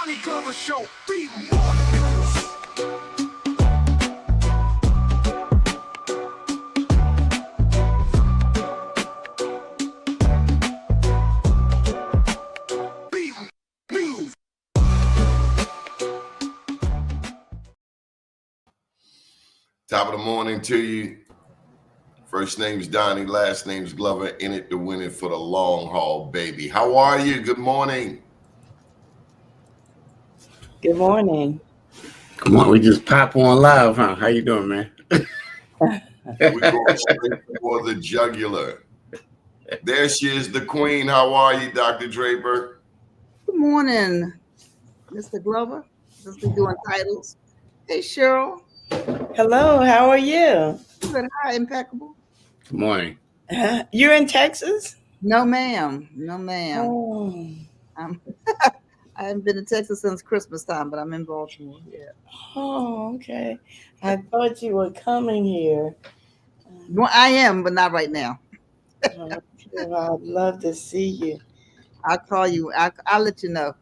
Donnie Glover Show. Be more. Top of the morning to you. First name's Donnie, last name's Glover. In it to win it for the long haul, baby. How are you? Good morning. Good morning. Come on, we just pop on live, huh? How you doing, man? We're going straight for the jugular. There she is, the queen. How are you, Dr. Draper? Good morning, Mr. Glover. Since we're doing titles. Hey, Cheryl. Hello, how are you? Good. Hi, Impeccable. Good morning. You're in Texas? No, ma'am. No, ma'am. Oh. I haven't been to Texas since Christmas time, but I'm in Baltimore. Yeah. Oh, okay. I thought you were coming here. Well, I am, but not right now. I'd love to see you. I'll call you. I'll let you know.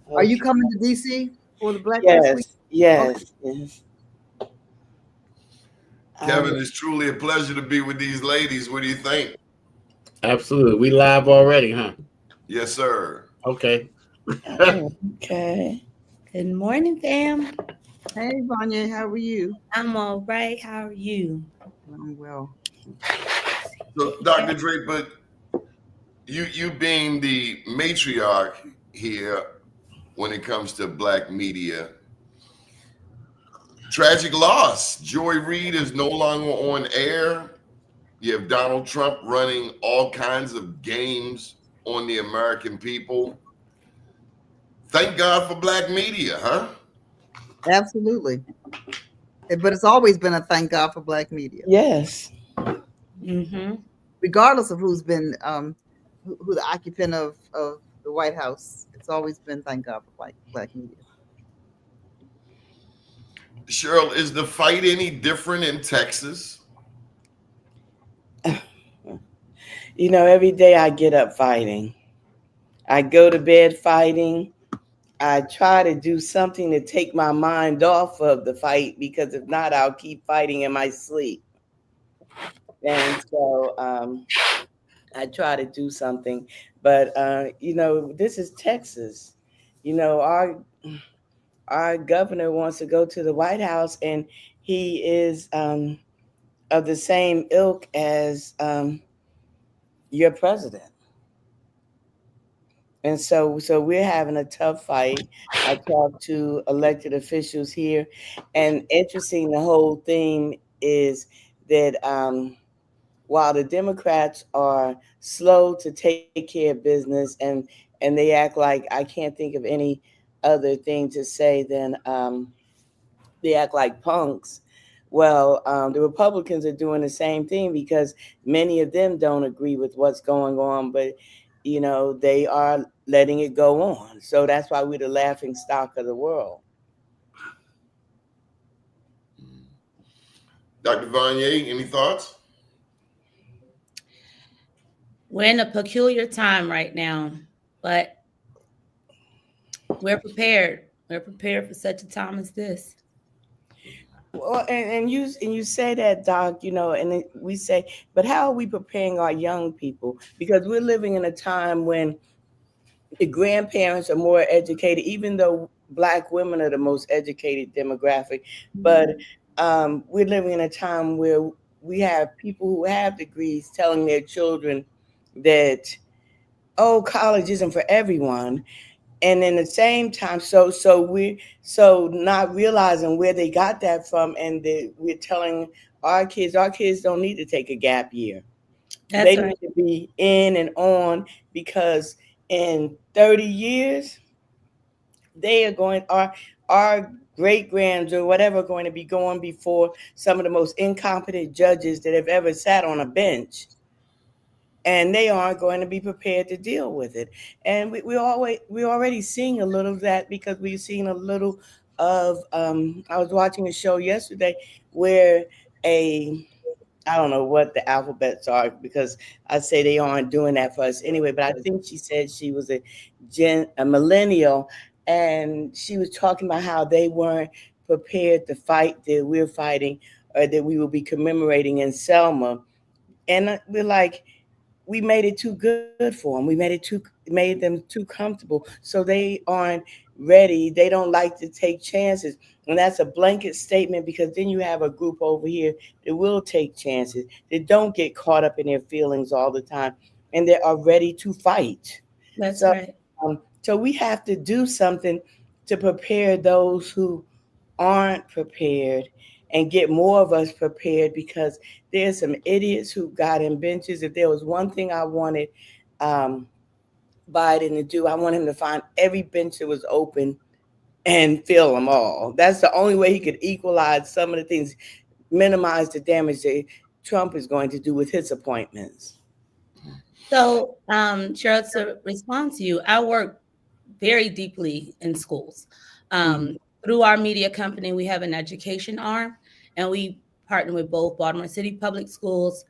Okay. Are you coming to DC for the Black Yes, Press Week? yes, Okay. yes. Kevin, it's truly a pleasure to be with these ladies. What do you think? Absolutely. We live already, huh? Yes, sir. Okay. Okay. Good morning, fam. Hey, Vonnya, how are you? I'm all right. How are you? I'm well. So, Dr. Draper, you being the matriarch here when it comes to Black media, tragic loss. Joy Reid is no longer on air. You have Donald Trump running all kinds of games on the American people. Thank God for Black media, huh? Absolutely. But it's always been a thank God for Black media. Yes. Mm-hmm. Regardless of who's been who the occupant of the White House, it's always been thank God for Black media. Cheryl, is the fight any different in Texas? You know, every day I get up fighting. I go to bed fighting. I try to do something to take my mind off of the fight, because if not, I'll keep fighting in my sleep. And so I try to do something. But, you know, this is Texas. You know, our governor wants to go to the White House, and he is of the same ilk as your president. And so we're having a tough fight. I talked to elected officials here, and interesting, the whole theme is that while the Democrats are slow to take care of business, and they act like, I can't think of any other thing to say than they act like punks. Well, the Republicans are doing the same thing, because many of them don't agree with what's going on, but you know, they are letting it go on. So that's why we're the laughing stock of the world. Dr. Vonnya, any thoughts? We're in a peculiar time right now, but we're prepared. We're prepared for such a time as this. Well, and you say that, Doc, you know, and we say, but how are we preparing our young people? Because we're living in a time when the grandparents are more educated, even though Black women are the most educated demographic. But we're living in a time where we have people who have degrees telling their children that, oh, college isn't for everyone. And in the same time, so we're not realizing where they got that from, and we're telling our kids don't need to take a gap year. They need to be in and on, because in 30 years, they are going, our great grands or whatever, going to be going before some of the most incompetent judges that have ever sat on a bench. And they aren't going to be prepared to deal with it. And we're already seeing a little of that, because we've seen a little of, I was watching a show yesterday where I don't know what the alphabets are, because I say they aren't doing that for us anyway, but I think she said she was a millennial, and she was talking about how they weren't prepared to fight that we're fighting or that we will be commemorating in Selma. And we're like, we made it too good for them. We made them too comfortable. So they aren't ready. They don't like to take chances. And that's a blanket statement because then you have a group over here that will take chances, that don't get caught up in their feelings all the time, and they are ready to fight. That's So, right. so we have to do something to prepare those who aren't prepared and get more of us prepared because there's some idiots who got in benches. If there was one thing I wanted um, Biden to do, I want him to find every bench that was open and fill them all. That's the only way he could equalize some of the things, minimize the damage that Trump is going to do with his appointments. So, Cheryl, to respond to you, I work very deeply in schools. Through our media company, we have an education arm, and we partner with both Baltimore City Public Schools,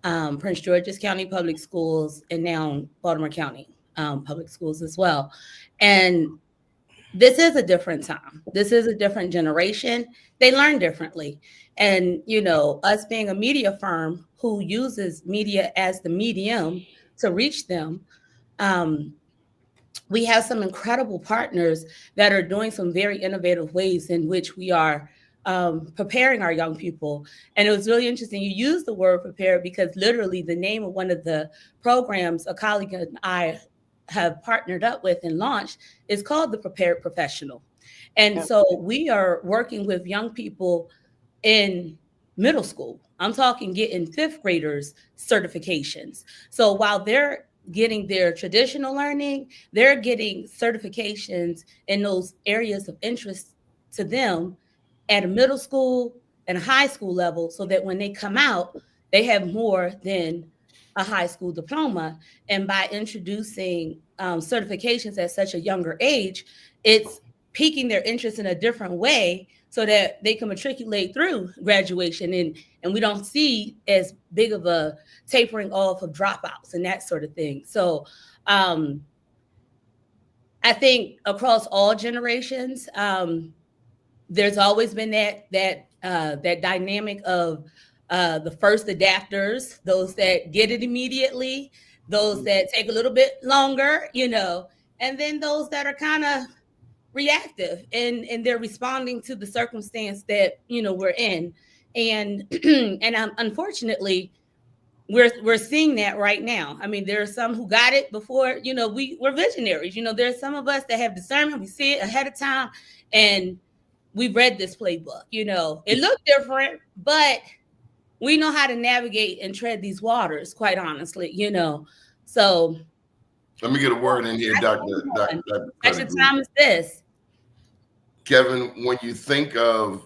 Prince George's County Public Schools, and now Baltimore County Public Schools as well. And this is a different time. This is a different generation. They learn differently. And, you know, us being a media firm who uses media as the medium to reach them, we have some incredible partners that are doing some very innovative ways in which we are preparing our young people. And it was really interesting. You used the word prepare because literally the name of one of the programs a colleague and I have partnered up with and launched is called the Prepared Professional. And so we are working with young people in middle school. I'm talking getting fifth graders certifications. So while they're getting their traditional learning, they're getting certifications in those areas of interest to them at a middle school and a high school level, so that when they come out, they have more than a high school diploma. And by introducing certifications at such a younger age, it's piquing their interest in a different way so that they can matriculate through graduation. And we don't see as big of a tapering off of dropouts and that sort of thing. So I think across all generations, there's always been that dynamic of the first adapters, those that get it immediately, those that take a little bit longer, you know, and then those that are kind of reactive and they're responding to the circumstance that, you know, we're in. And unfortunately, we're seeing that right now. I mean, there are some who got it before, you know, we're visionaries. You know, there's some of us that have discernment. We see it ahead of time, and we've read this playbook. You know, it looked different, but we know how to navigate and tread these waters, quite honestly, you know. So let me get a word in here, Dr. Such a time as this. Kevin, when you think of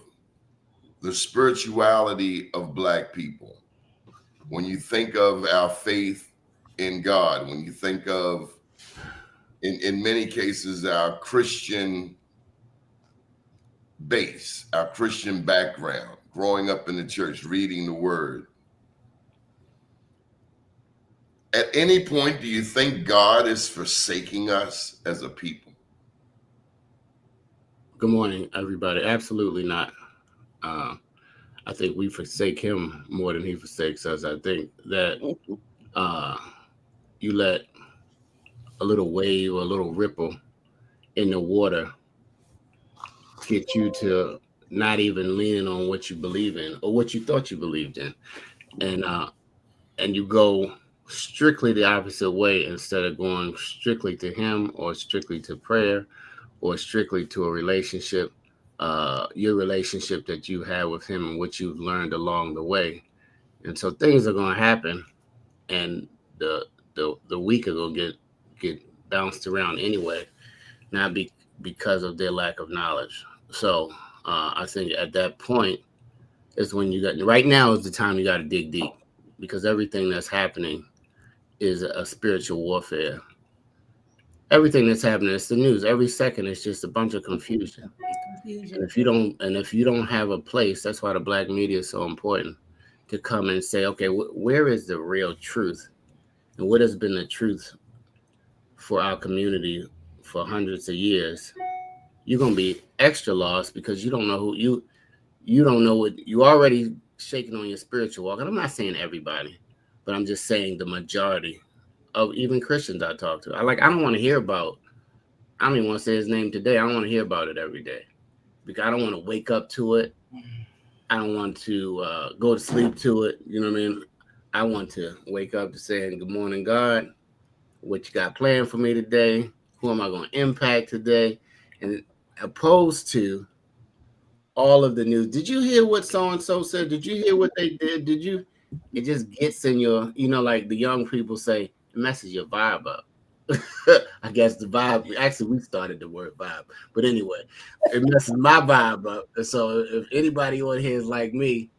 the spirituality of Black people, when you think of our faith in God, when you think of, in many cases, our Christian base, our Christian background, growing up in the church, reading the word, at any point, do you think God is forsaking us as a people? Good morning, everybody. Absolutely not. I think we forsake him more than he forsakes us. I think that you let a little wave or a little ripple in the water get you to not even leaning on what you believe in or what you thought you believed in. And you go strictly the opposite way instead of going strictly to him or strictly to prayer or strictly to a relationship, your relationship that you have with him and what you've learned along the way. And so things are going to happen, and the weak are going to get bounced around anyway, not because of their lack of knowledge. So I think at that point is when right now is the time you got to dig deep, because everything that's happening is a spiritual warfare. Everything that's happening, it's the news. Every second, it's just a bunch of confusion. And if you don't have a place, that's why the Black media is so important, to come and say, okay, where is the real truth? And what has been the truth for our community for hundreds of years? you're gonna be extra lost because you don't know who you don't know what you already shaking on your spiritual walk. And I'm not saying everybody, but I'm just saying the majority of even Christians I talk to. I don't want to hear about. I don't even want to say his name today. I don't want to hear about it every day because I don't want to wake up to it. I don't want to go to sleep to it. You know what I mean? I want to wake up to saying, good morning, God. What you got planned for me today? Who am I going to impact today? And opposed to all of the news. Did you hear what so-and-so said? Did you hear what they did? It just gets in your, like the young people say, it messes your vibe up. I guess the vibe, actually we started the word vibe, but anyway, it messes my vibe up. So if anybody on here is like me,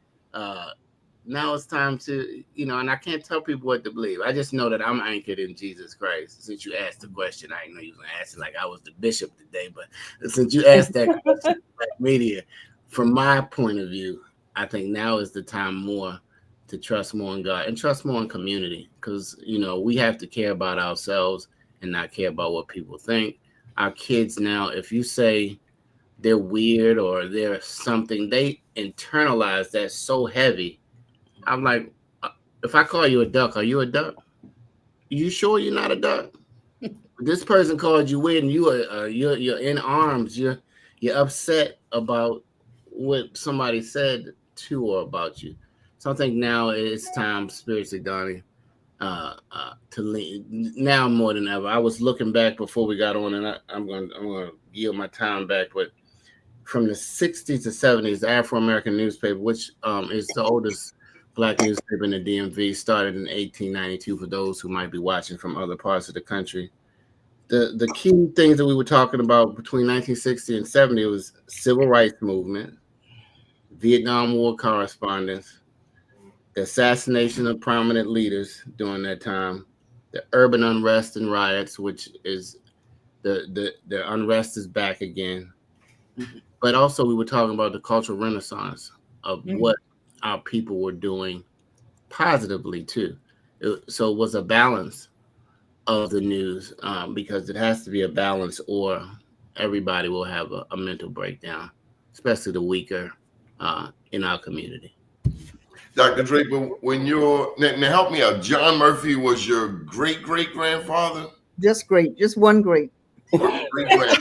now it's time to, and I can't tell people what to believe. I just know that I'm anchored in Jesus Christ. Since you asked the question, I didn't know you was going to ask it like I was the bishop today, but since you asked that question, like media, from my point of view, I think now is the time more to trust more in God and trust more in community because, we have to care about ourselves and not care about what people think. Our kids now, if you say they're weird or they're something, they internalize that so heavy. I'm like, if I call you a duck, are you a duck? You sure you're not a duck? This person called you weird, and you're in arms. You're upset about what somebody said to or about you. So I think now it's time, spiritually, Donnie, to lean now more than ever. I was looking back before we got on, and I'm gonna yield my time back, but from the 60s to 70s, the Afro-American newspaper, which is the oldest Black newspaper in the DMV, started in 1892 for those who might be watching from other parts of the country. The key things that we were talking about between 1960 and 70 was civil rights movement, Vietnam War correspondence, the assassination of prominent leaders during that time, the urban unrest and riots, which is the unrest is back again. But also we were talking about the cultural renaissance of what our people were doing positively too. So it was a balance of the news because it has to be a balance or everybody will have a mental breakdown, especially the weaker in our community. Dr. Draper, when now help me out. John Murphy was your great-great-grandfather? Just one great. Great-grandfather.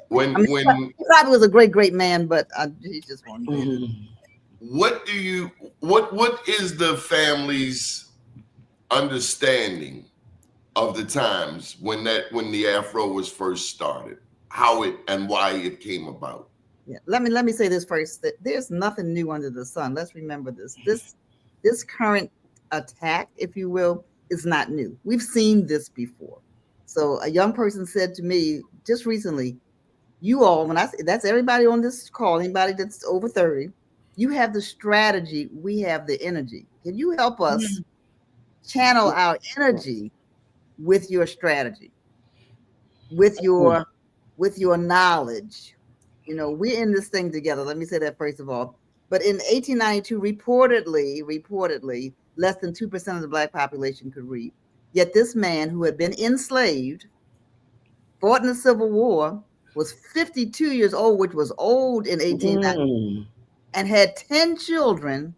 He probably was a great man, but he's just one. What is the family's understanding of the times when the Afro was first started, how it and why it came about? Yeah, let me say this first, that there's nothing new under the sun. Let's remember this. This current attack, if you will, is not new. We've seen this before. So a young person said to me just recently, you all, when I say that's everybody on this call, anybody that's over 30, you have the strategy, we have the energy. Can you help us channel our energy with your strategy, with your knowledge? We're in this thing together. Let me say that first of all. But in 1892, reportedly, less than 2% of the Black population could read. Yet this man who had been enslaved, fought in the Civil War, was 52 years old, which was old in 1890, and had 10 children,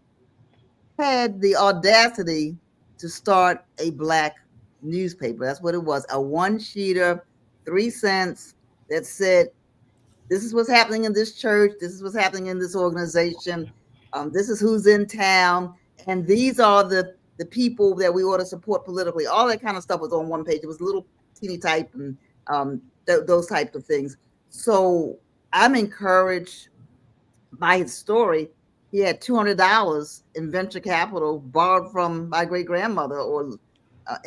had the audacity to start a Black newspaper. That's what it was, a one-sheeter, 3 cents, that said, this is what's happening in this church, this is what's happening in this organization, this is who's in town, and these are the people that we ought to support politically. All that kind of stuff was on one page. It was a little teeny type and those types of things. So I'm encouraged by his story. He had $200 in venture capital borrowed from my great-grandmother, or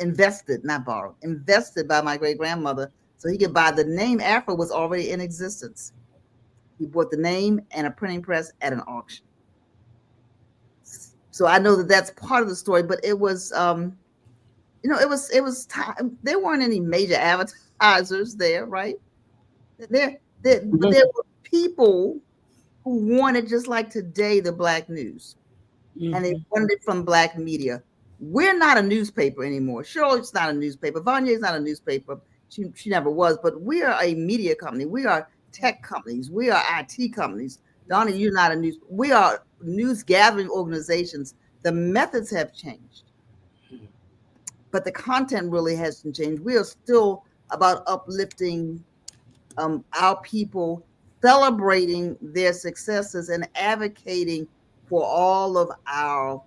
invested by my great-grandmother, so he could buy. The name Afro was already in existence. He bought the name and a printing press at an auction. So I know that that's part of the story, but it was, it was time. There weren't any major advertisers there, right? But there were people who wanted, just like today, the Black news, and they wanted it from Black media. We're not a newspaper anymore. Shirley's not a newspaper. Vonnya is not a newspaper. She never was, but we are a media company. We are tech companies. We are IT companies. Doni, you're not a news. We are news gathering organizations. The methods have changed, but the content really hasn't changed. We are still about uplifting our people, celebrating their successes, and advocating for all of our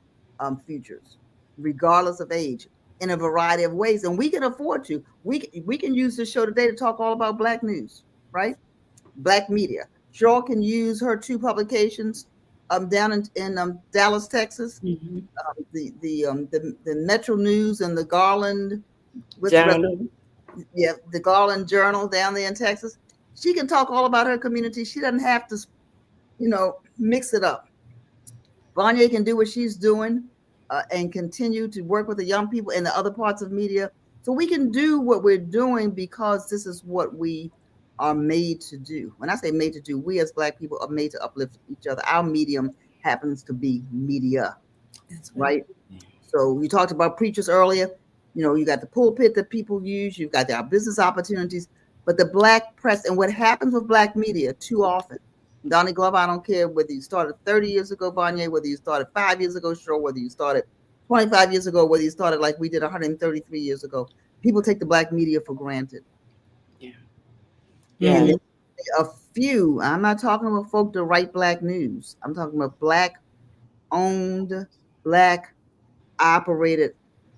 futures, regardless of age, in a variety of ways. And we can afford to. We can use this show today to talk all about Black news, right? Black media. Cheryl can use her 2 publications down in Dallas, Texas. Mm-hmm. The Metro News and the Garland Journal. the Garland Journal down there in Texas. She can talk all about her community. She doesn't have to, mix it up. Vonnya can do what she's doing and continue to work with the young people in the other parts of media. So we can do what we're doing because this is what we are made to do. When I say made to do, we as Black people are made to uplift each other. Our medium happens to be media. That's right. So you talked about preachers earlier. You got the pulpit that people use. You've got our business opportunities, but the Black press and what happens with Black media too often. Doni Glover, I don't care whether you started 30 years ago, Vonnya, whether you started 5 years ago, Cheryl, whether you started 25 years ago, whether you started like we did 133 years ago. People take the Black media for granted. Yeah. And a few, I'm not talking about folk that write Black news. I'm talking about Black owned, Black operated,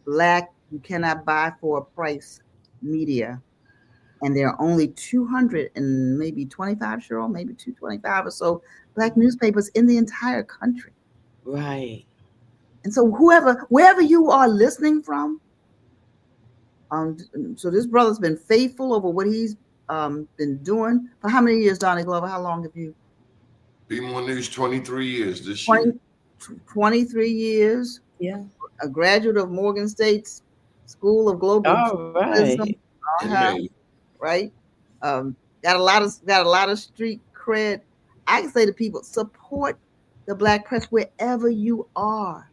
Black you cannot buy for a price media. And there are only 200 and maybe 25, Cheryl, maybe 225 or so Black newspapers in the entire country. Right. And so wherever you are listening from, so this brother's been faithful over what he's been doing. For how many years, Doni Glover? How long have you? Be More News, 23 years this year. 23 years. Yeah. A graduate of Morgan State's School of Global Journalism. Right. Got a lot of street cred. I can say to people, support the Black press wherever you are.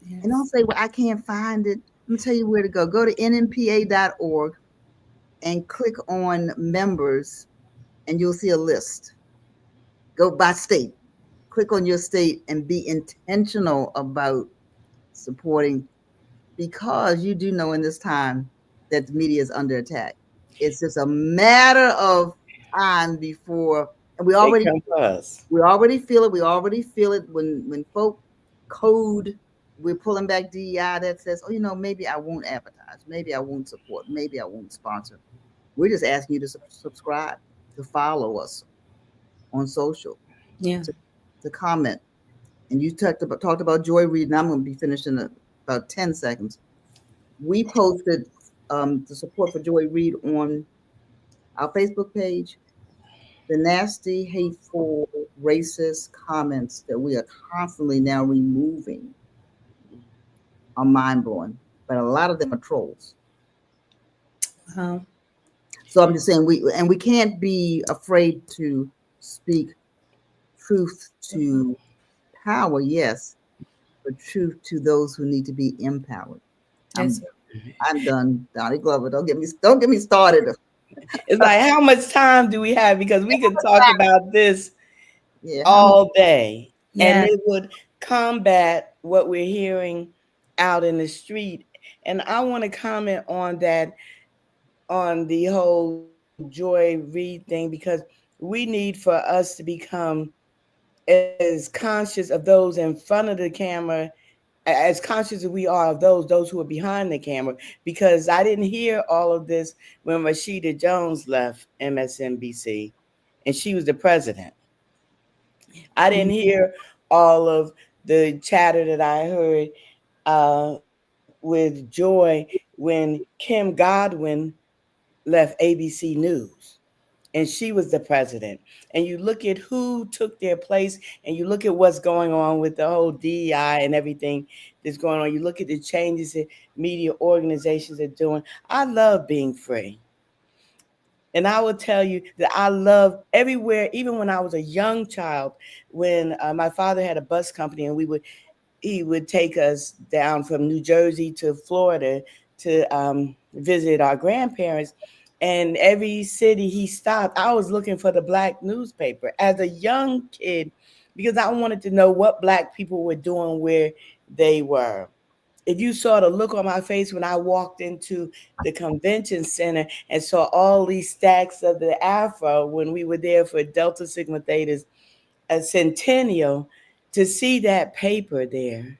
Yes. And don't say, well, I can't find it. Let me tell you where to go. Go to nnpa.org and click on members and you'll see a list. Go by state. Click on your state and be intentional about supporting, because you do know in this time that the media is under attack. It's just a matter of time before, and we already feel it. We already feel it when folk code. We're pulling back DEI that says, maybe I won't advertise, maybe I won't support, maybe I won't sponsor. We're just asking you to subscribe, to follow us on social, to comment. And you talked about Joy Reid, and I'm going to be finished in about 10 seconds. We posted the support for Joy Reid on our Facebook page. The nasty, hateful, racist comments that we are constantly now removing are mind-blowing, but a lot of them are trolls. Wow. So I'm just saying we can't be afraid to speak truth to power, yes, but truth to those who need to be empowered. I'm done, Doni Glover. Don't get me started. It's like, how much time do we have? Because we could talk about this all day, and it would combat what we're hearing out in the street. And I want to comment on that, on the whole Joy Reid thing, because we need for us to become as conscious of those in front of the camera, as conscious as we are of those who are behind the camera, because I didn't hear all of this when Rashida Jones left MSNBC and she was the president. I didn't hear all of the chatter that I heard with Joy when Kim Godwin left ABC News and she was the president. And you look at who took their place and you look at what's going on with the whole DEI and everything that's going on. You look at the changes that media organizations are doing. I love being free. And I will tell you that I love everywhere, even when I was a young child, when my father had a bus company and he would take us down from New Jersey to Florida to visit our grandparents. And every city he stopped, I was looking for the Black newspaper as a young kid because I wanted to know what Black people were doing where they were. If you saw the look on my face when I walked into the convention center and saw all these stacks of the Afro when we were there for Delta Sigma Theta's a centennial, to see that paper there.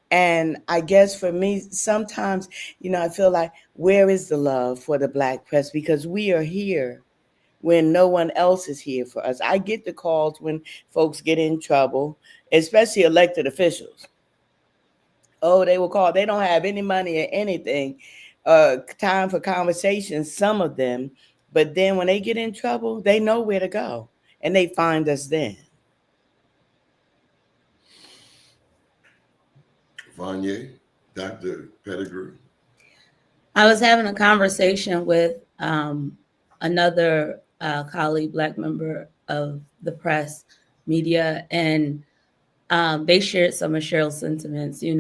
And I guess for me, sometimes, I feel like, where is the love for the Black press? Because we are here when no one else is here for us. I get the calls when folks get in trouble, especially elected officials. Oh, they will call. They don't have any money or anything, time for conversations, some of them. But then when they get in trouble, they know where to go and they find us then. Vonnya, Dr. Pettigrew. I was having a conversation with another colleague, Black member of the press media, and they shared some of Cheryl's sentiments. They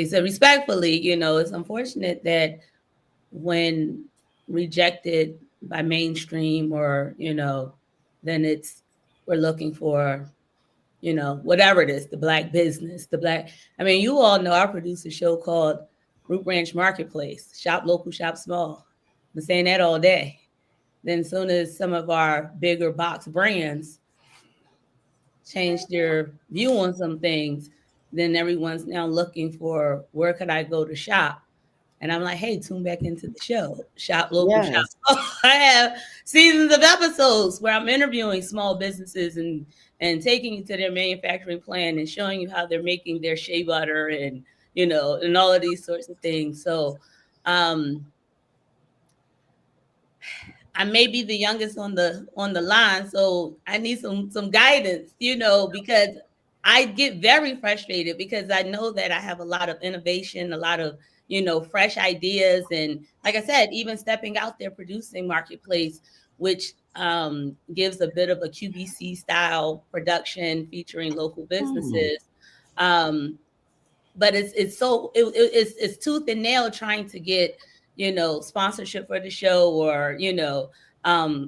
said respectfully, it's unfortunate that when rejected by mainstream or then we're looking for whatever it is, the Black business, you all know I produce a show called Root Ranch Marketplace, shop local, shop small. I've been saying that all day. Then as soon as some of our bigger box brands change their view on some things, then everyone's now looking for where could I go to shop? And I'm like, hey, tune back into the show. Shop local, Yes. shop small. I have seasons of episodes where I'm interviewing small businesses and taking you to their manufacturing plant and showing you how they're making their shea butter and and all of these sorts of things. So I may be the youngest on the line, so I need some guidance, because I get very frustrated because I know that I have a lot of innovation, a lot of fresh ideas, and like I said, even stepping out there producing Marketplace, which gives a bit of a QVC style production featuring local businesses. But it's tooth and nail trying to get sponsorship for the show or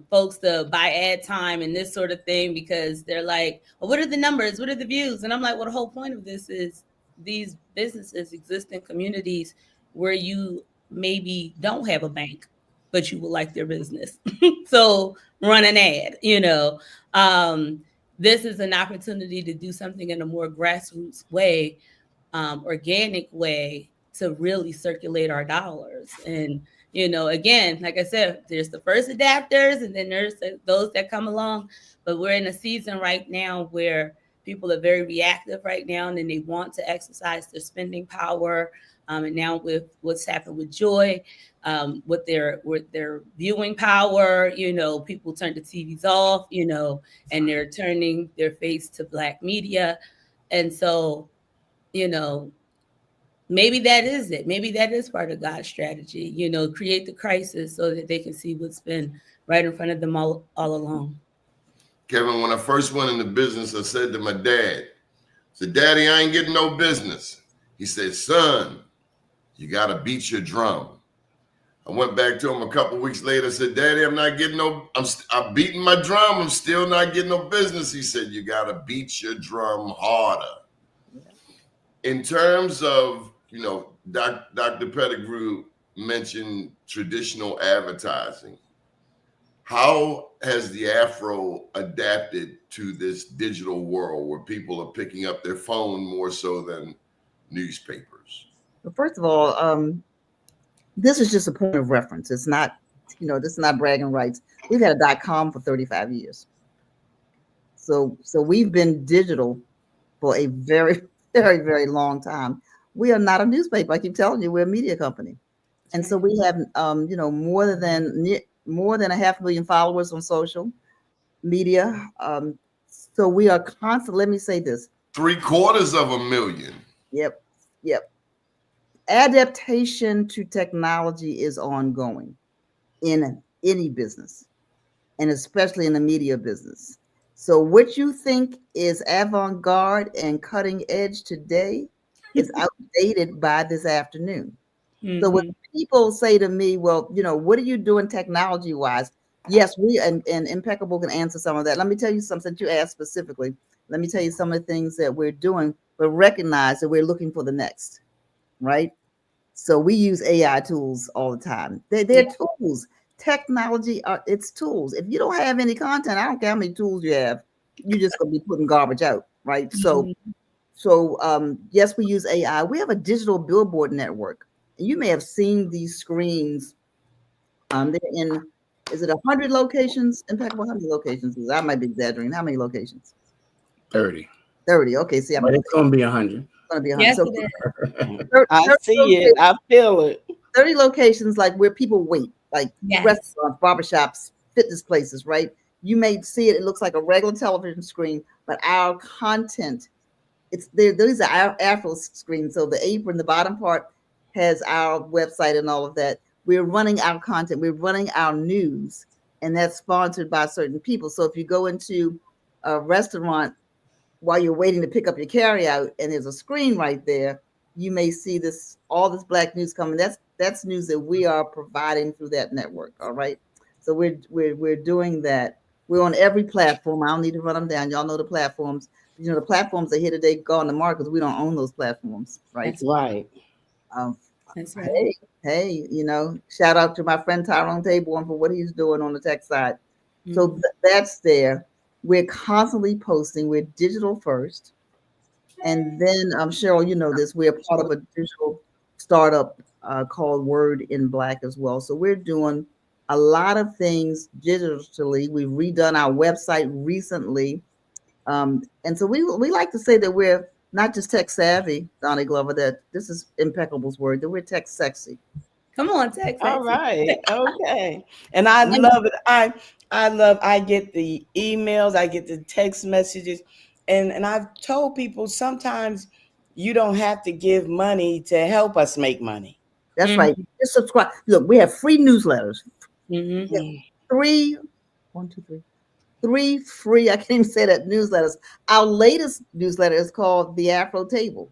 folks to buy ad time and this sort of thing, because they're like, well, what are the numbers, what are the views? And I'm like, well, the whole point of this is these businesses exist in communities where you maybe don't have a bank, but you will like their business. So run an ad. This is an opportunity to do something in a more grassroots way, organic way, to really circulate our dollars. And again, like I said, there's the first adapters and then there's those that come along, but we're in a season right now where people are very reactive right now, and then they want to exercise their spending power. And now with what's happened with Joy, with their viewing power, people turn the TVs off, and they're turning their face to Black media. And so, maybe that is it. Maybe that is part of God's strategy, create the crisis so that they can see what's been right in front of them all along. Kevin, when I first went into business, I said to my dad, Daddy, I ain't getting no business. He said, son, you got to beat your drum. I went back to him a couple of weeks later, said, Daddy, I'm beating my drum. I'm still not getting no business. He said, you got to beat your drum harder. In terms of, Dr. Pettigrew mentioned traditional advertising. How has the Afro adapted to this digital world where people are picking up their phone more so than newspapers? Well, first of all, this is just a point of reference. It's not, this is not bragging rights. We've had a .com for 35 years. So we've been digital for a very, very, very long time. We are not a newspaper. I keep telling you, we're a media company. And so we have, more than 500,000 followers on social media. So we are constant. Let me say this. 750,000. Yep. Adaptation to technology is ongoing in any business, and especially in the media business. So what you think is avant-garde and cutting edge today is outdated by this afternoon. Mhm. So when people say to me, well, what are you doing technology wise? Yes, we and Impeccable can answer some of that. Let me tell you something since you asked specifically. Let me tell you some of the things that we're doing, but recognize that we're looking for the next, right? So we use AI tools all the time. They're tools. Technology, it's tools. If you don't have any content, I don't care how many tools you have, you're just going to be putting garbage out, right? So yes, we use AI. We have a digital billboard network. You may have seen these screens. They're in, is it 100 locations? Impeccable, how many locations is it? I might be exaggerating. How many locations? 30. 30. Okay, see, But it's going to be 100. It's going to be 100. Yes, So it is. 30 I see it. I feel it. 30 locations, like where people wait, like Yes. restaurants, barbershops, fitness places, right? You may see it. It looks like a regular television screen, but our content, it's there. These are our Afro screens. So the apron, the bottom part, has our website and all of that. We're running our content. We're running our news, and that's sponsored by certain people. So if you go into a restaurant while you're waiting to pick up your carryout, and there's a screen right there, you may see all this Black news coming. That's news that we are providing through that network. All right. So we're doing that. We're on every platform. I don't need to run them down. Y'all know the platforms. The platforms are here today, gone tomorrow, because we don't own those platforms, right? That's right. That's right. Hey, shout out to my friend Tyrone Taborn for what he's doing on the tech side. So that's there. We're constantly posting. We're digital first. And then, Cheryl, you know this, we're part of a digital startup called Word in Black as well. So we're doing a lot of things digitally. We've redone our website recently. And so we like to say that we're not just tech savvy, Donnie Glover, that this is Impeccable's word, that we're tech sexy. Come on, Texas. All right. Okay. And I love it. I get the emails, I get the text messages, and I've told people sometimes you don't have to give money to help us make money. That's right. Just subscribe. Look, we have free newsletters. Three free, I can't even say that, newsletters. Our latest newsletter is called The Afro Table.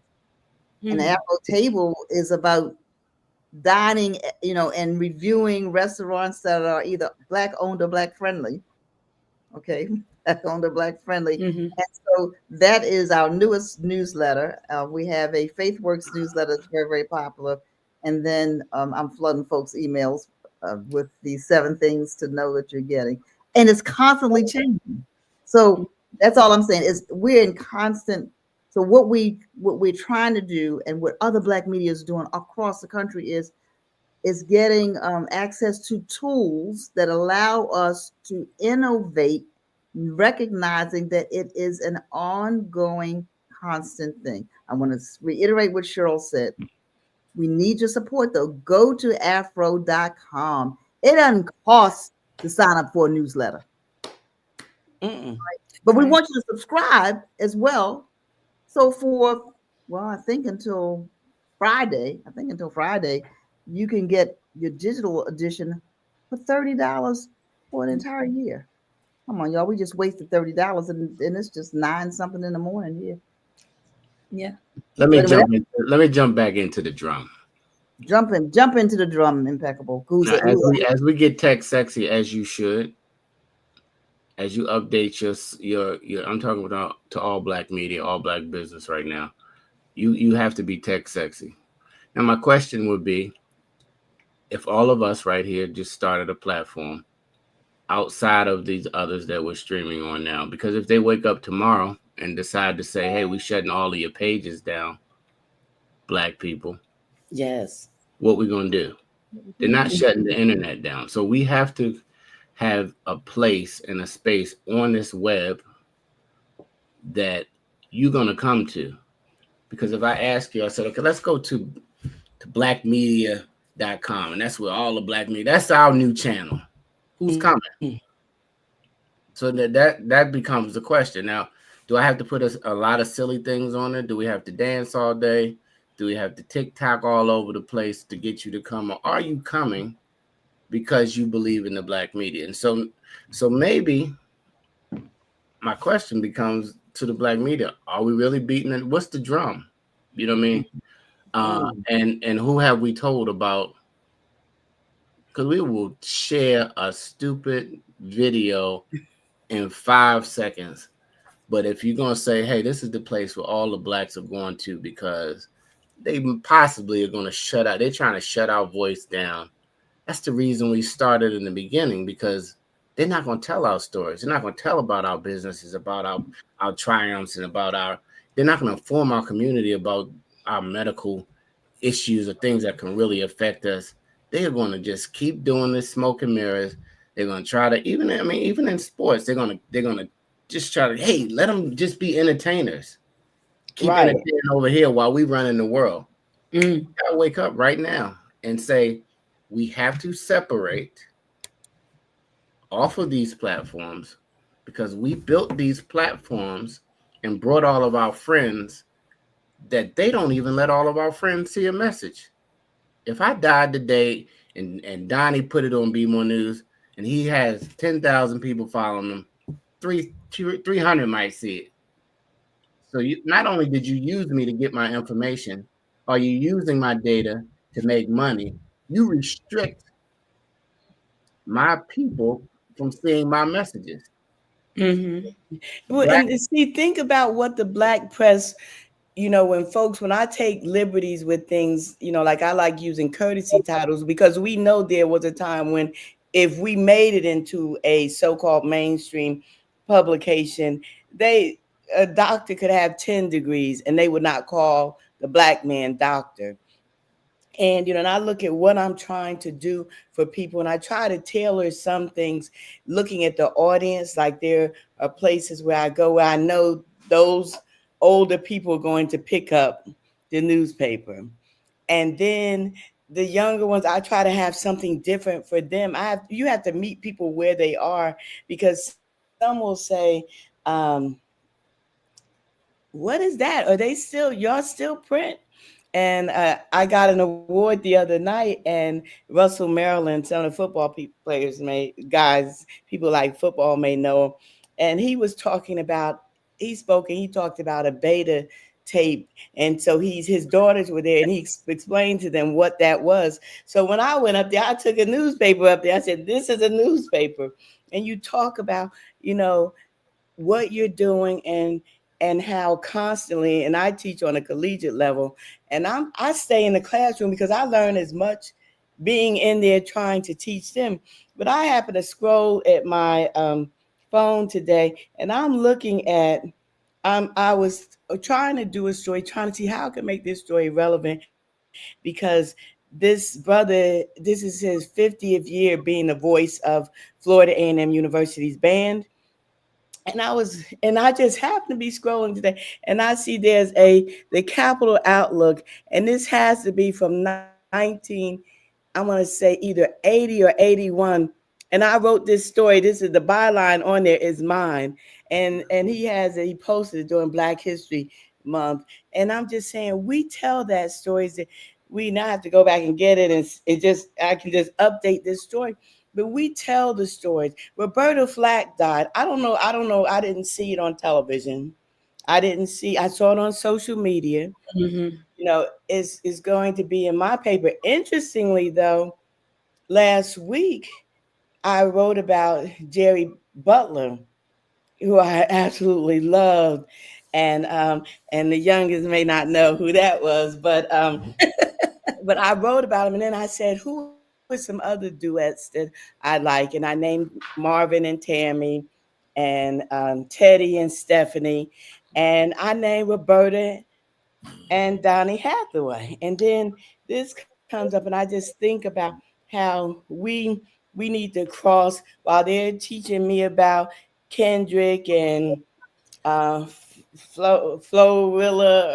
And the Afro Table is about dining, and reviewing restaurants that are either Black owned or Black friendly. Okay, Black owned or Black friendly. And so that is our newest newsletter. We have a FaithWorks newsletter that's very, very popular. And then I'm flooding folks' emails with the 7 things to know that you're getting. And it's constantly changing. So that's all I'm saying is we're in constant. So what we're trying to do, and what other Black media is doing across the country, is getting access to tools that allow us to innovate, recognizing that it is an ongoing, constant thing. I want to reiterate what Cheryl said. We need your support, though. Go to afro.com. It doesn't cost to sign up for a newsletter. Right? But we want you to subscribe as well. So I think until Friday, you can get your digital edition for $30 for an entire year. Come on, y'all. We just wasted $30 and it's just 9 something in the morning here. Yeah. Let me jump back into the drum. Jump into the drum, Impeccable. Now, as we get tech sexy, as you should, as you update your I'm talking about to all Black media, all Black business right now. You have to be tech sexy. Now, my question would be, if all of us right here just started a platform outside of these others that we're streaming on now, because if they wake up tomorrow and decide to say, hey, we're shutting all of your pages down, Black people. Yes. What we going to do? They're not shutting the internet down. So we have to have a place and a space on this web that you're going to come to. Because if I ask you, I said, okay, let's go to blackmedia.com. And that's where all the Black media, that's our new channel. Who's coming? So that becomes the question. Now, do I have to put a lot of silly things on it? Do we have to dance all day? Do we have to TikTok all over the place to get you to come? Or are you coming because you believe in the Black media? And so maybe my question becomes to the Black media, are we really beating it? What's the drum? You know what I mean? And who have we told about? Because we will share a stupid video in 5 seconds. But if you're going to say, hey, this is the place where all the blacks are going to because they possibly are going to shut out, they're trying to shut our voice down. That's the reason we started in the beginning, because they're not going to tell our stories. They're not going to tell about our businesses, about our triumphs, and they're not going to inform our community about our medical issues or things that can really affect us. They are going to just keep doing this smoke and mirrors. They're going to try to, even in sports, they're going to just try to, hey, let them just be entertainers. Keep entertaining over here while we run in the world. You gotta wake up right now and say, we have to separate off of these platforms, because we built these platforms and brought all of our friends that they don't even let all of our friends see a message. If I died today and Doni put it on Be More News and he has 10,000 people following him, 300 might see it. So not only did you use me to get my information, are you using my data to make money? You restrict my people from seeing my messages. Well, and see, think about what the black press, when I take liberties with things, like I like using courtesy titles, because we know there was a time when if we made it into a so-called mainstream publication, a doctor could have 10 degrees and they would not call the black man doctor. And, and I look at what I'm trying to do for people, and I try to tailor some things looking at the audience. Like there are places where I go where I know those older people are going to pick up the newspaper. And then the younger ones, I try to have something different for them. You have to meet people where they are, because some will say, what is that? Y'all still print? And I got an award the other night, and Russell Maryland, some of the football players people like football may know, and he was talking about, he talked about a beta tape. And so his daughters were there, and he explained to them what that was. So when I went up there, I took a newspaper up there. I said, this is a newspaper. And you talk about, what you're doing and how constantly, and I teach on a collegiate level, and I stay in the classroom because I learn as much being in there trying to teach them. But I happen to scroll at my phone today, and I'm looking at, I was trying to do a story, trying to see how I can make this story relevant, because this brother, this is his 50th year being the voice of Florida A&M University's band. And I just happened to be scrolling today, and I see there's the Capital Outlook, and this has to be from 19, I want to say either 80 or 81. And I wrote this story. This is the byline on there is mine. And he posted it during Black History Month. And I'm just saying, we tell that stories that we now have to go back and get it. And I can just update this story. But we tell the stories. Roberta Flack died. I don't know. I didn't see it on television. I saw it on social media. It's going to be in my paper. Interestingly, though, last week, I wrote about Jerry Butler, who I absolutely loved. And the youngest may not know who that was, but but I wrote about him. And then I said, who with some other duets that I like, and I named Marvin and Tammy, and Teddy and Stephanie, and I named Roberta and Donny Hathaway. And then this comes up, and I just think about how we need to cross, while they're teaching me about Kendrick and Florilla,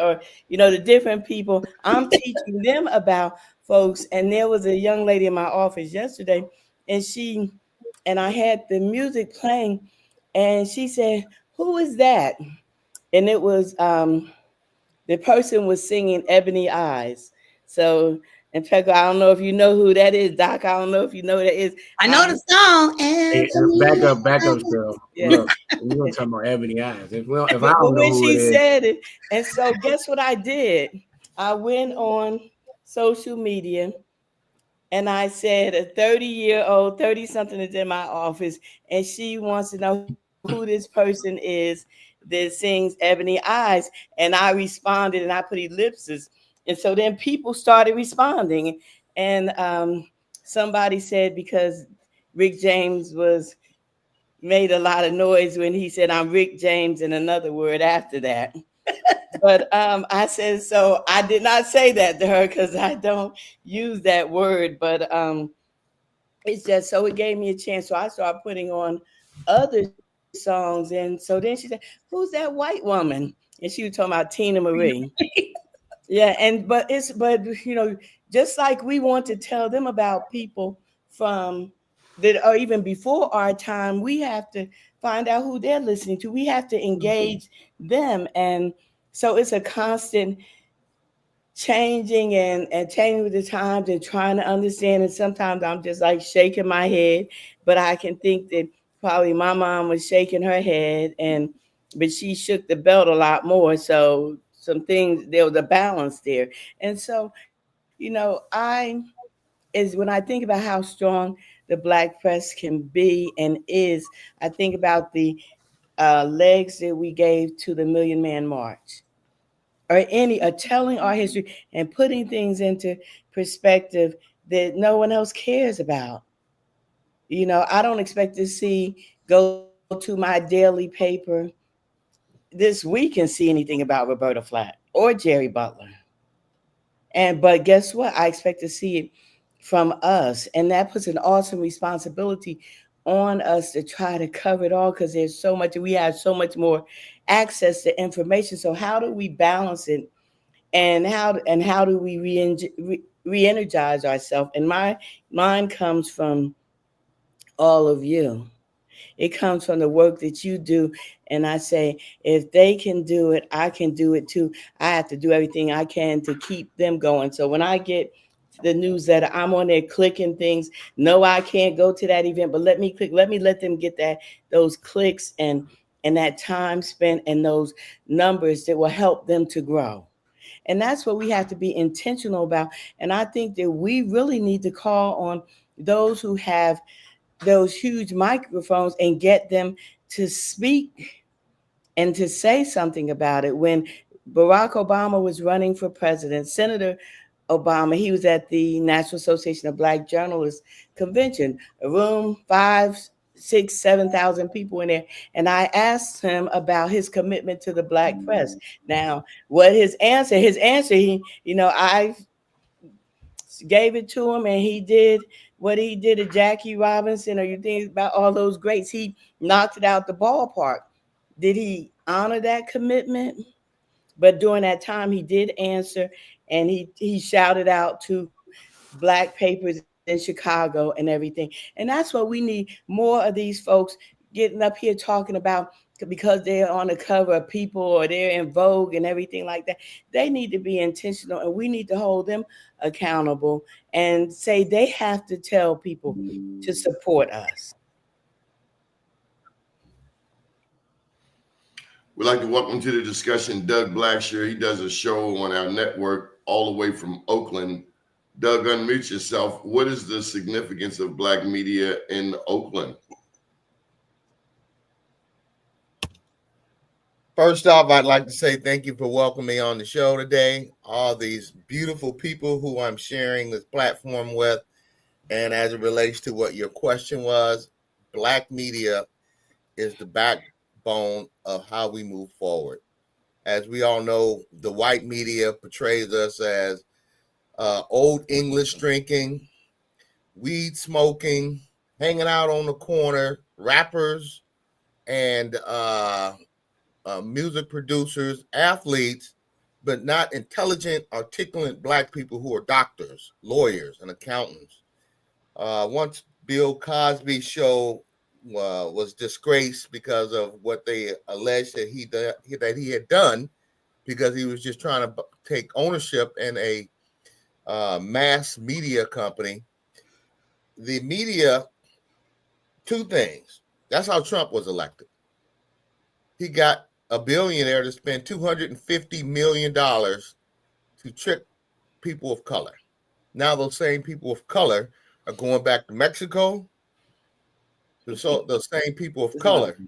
or the different people, I'm teaching them about folks. And there was a young lady in my office yesterday, and I had the music playing, and she said, who is that? And it was the person was singing Ebony Eyes. So, and Peck, I don't know if you know who that is. Doc, I don't know if you know who that is. I know the song. Hey, back up, Cheryl. Yeah. Look, we're gonna talk about Ebony Eyes. If I don't know when who she it is. said it, and so guess what I did? I went on social media and I said a 30-year-old, 30 something is in my office, and she wants to know who this person is that sings Ebony Eyes. And I responded and I put ellipses. And so then people started responding. And somebody said because Rick James was made a lot of noise when he said, I'm Rick James, and another word after that. But I said, so I did not say that to her because I don't use that word. But it's just so it gave me a chance. So I started putting on other songs. And so then she said, who's that white woman? And she was talking about Tina Marie. Yeah, but just like we want to tell them about people from that or even before our time, we have to find out who they're listening to. We have to engage them. And so it's a constant changing and changing with the times and trying to understand. And sometimes I'm just like shaking my head, but I can think that probably my mom was shaking her head and but she shook the belt a lot more. So some things there was a balance there. And so, I is when I think about how strong the black press can be and is, I think about the legs that we gave to the Million Man March or any telling our history and putting things into perspective that no one else cares about. I don't expect to go to my daily paper this week and see anything about Roberta Flack or Jerry Butler. But guess what? I expect to see it from us. And that puts an awesome responsibility on us to try to cover it all because there's so much, we have so much more access to information. So how do we balance it and how do we re-energize ourselves? And my mind comes from all of you. It comes from the work that you do. And I say, if they can do it, I can do it too. I have to do everything I can to keep them going. So when I get the newsletter, I'm on there clicking things. No, I can't go to that event, but let me click. Let me let them get those clicks and that time spent and those numbers that will help them to grow. And that's what we have to be intentional about. And I think that we really need to call on those who have those huge microphones and get them to speak and to say something about it. When Barack Obama was running for president, Senator Obama, he was at the National Association of Black Journalists convention, a room, 5, 6, 7,000 people in there. And I asked him about his commitment to the black press. Now, what his answer, I gave it to him and he did what he did to Jackie Robinson, or you think about all those greats. He knocked it out the ballpark. Did he honor that commitment? But during that time, he did answer and he shouted out to black papers in Chicago and everything. And that's what we need more of these folks getting up here talking about because they're on the cover of People or they're in Vogue and everything like that. They need to be intentional and we need to hold them accountable and say they have to tell people to support us. We'd like to welcome to the discussion Doug Blacksher. He does a show on our network all the way from Oakland. Doug, unmute yourself. What is the significance of black media in Oakland? First off, I'd like to say thank you for welcoming me on the show today. All these beautiful people who I'm sharing this platform with. And as it relates to what your question was, black media is the backbone of how we move forward. As we all know, the white media portrays us as old English drinking, weed smoking, hanging out on the corner, rappers, and music producers, athletes, but not intelligent, articulate black people who are doctors, lawyers, and accountants. Once Bill Cosby's show was disgraced because of what they alleged that he had done, because he was just trying to take ownership in a mass media company. The media, two things. That's how Trump was elected. He got a billionaire to spend $250 million to to trick people of color. Now those same people of color are going back to Mexico. So those same people of color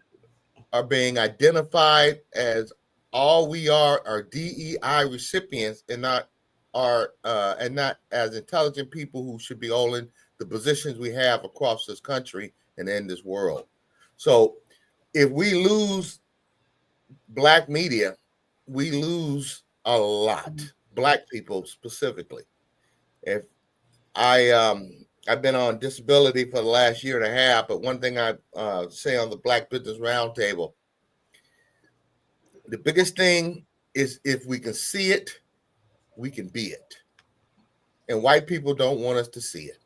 are being identified as all we are DEI recipients and not as intelligent people who should be holding the positions we have across this country and in this world. So if we lose Black media, we lose a lot. Black people specifically. If I've been on disability for the last year and a half, but one thing I say on the Black Business Roundtable, the biggest thing is if we can see it, we can be it. And white people don't want us to see it.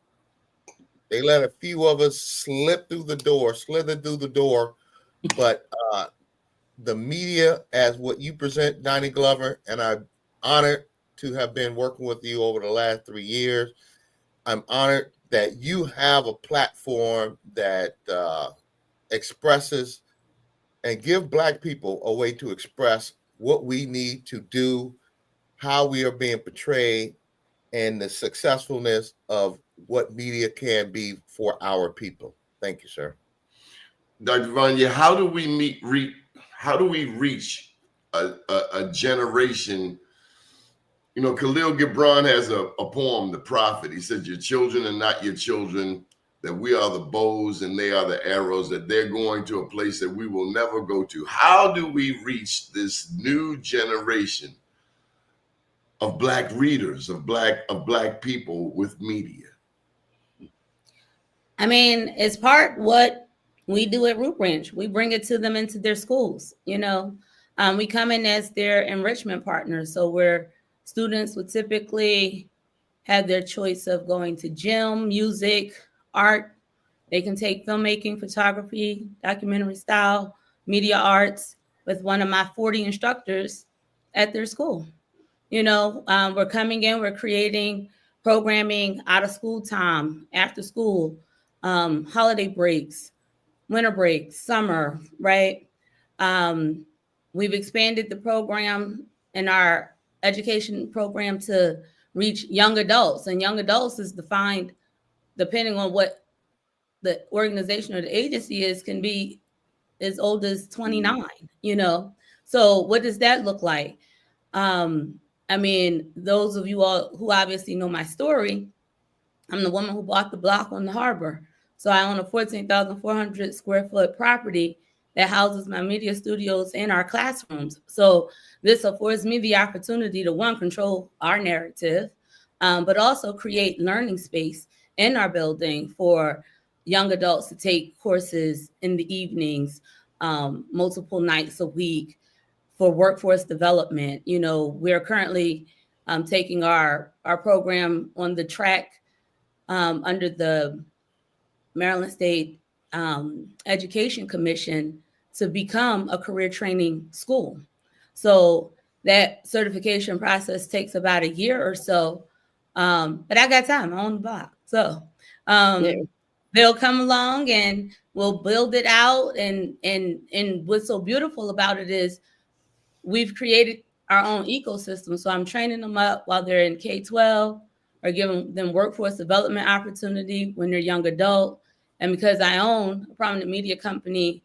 They let a few of us slither through the door, but the media, as what you present, Donnie Glover, and I'm honored to have been working with you over the last 3 years. I'm honored that you have a platform that expresses and give Black people a way to express what we need to do, how we are being portrayed, and the successfulness of what media can be for our people. Thank you, sir. Dr. Vonnya, how do we reach a generation? You know, Khalil Gibran has a poem, The Prophet. He said, your children are not your children, that we are the bows and they are the arrows, that they're going to a place that we will never go to. How do we reach this new generation of Black readers, of black people with media? I mean, it's part what we do at Root Ranch. We bring it to them into their schools. You know, we come in as their enrichment partners. So where students would typically have their choice of going to gym, music, art. They can take filmmaking, photography, documentary style, media arts with one of my 40 instructors at their school. You know, we're coming in, we're creating programming out of school time, after school, holiday breaks, winter breaks, summer, right? We've expanded the program in our education program to reach young adults, and young adults is defined depending on what the organization or the agency is, can be as old as 29, you know? So what does that look like? I mean, those of you all who obviously know my story, I'm the woman who bought the block on the harbor. So I own a 14,400 square foot property that houses my media studios and our classrooms. So this affords me the opportunity to, one, control our narrative, but also create learning space in our building for young adults to take courses in the evenings, multiple nights a week, for workforce development. You know, we're currently taking our program on the track under the Maryland State Education Commission to become a career training school. So that certification process takes about a year or so, but I got time. I'm on the block. So they'll come along and we'll build it out. And what's so beautiful about it is we've created our own ecosystem. So I'm training them up while they're in K-12 or giving them workforce development opportunity when they're young adult. And because I own a prominent media company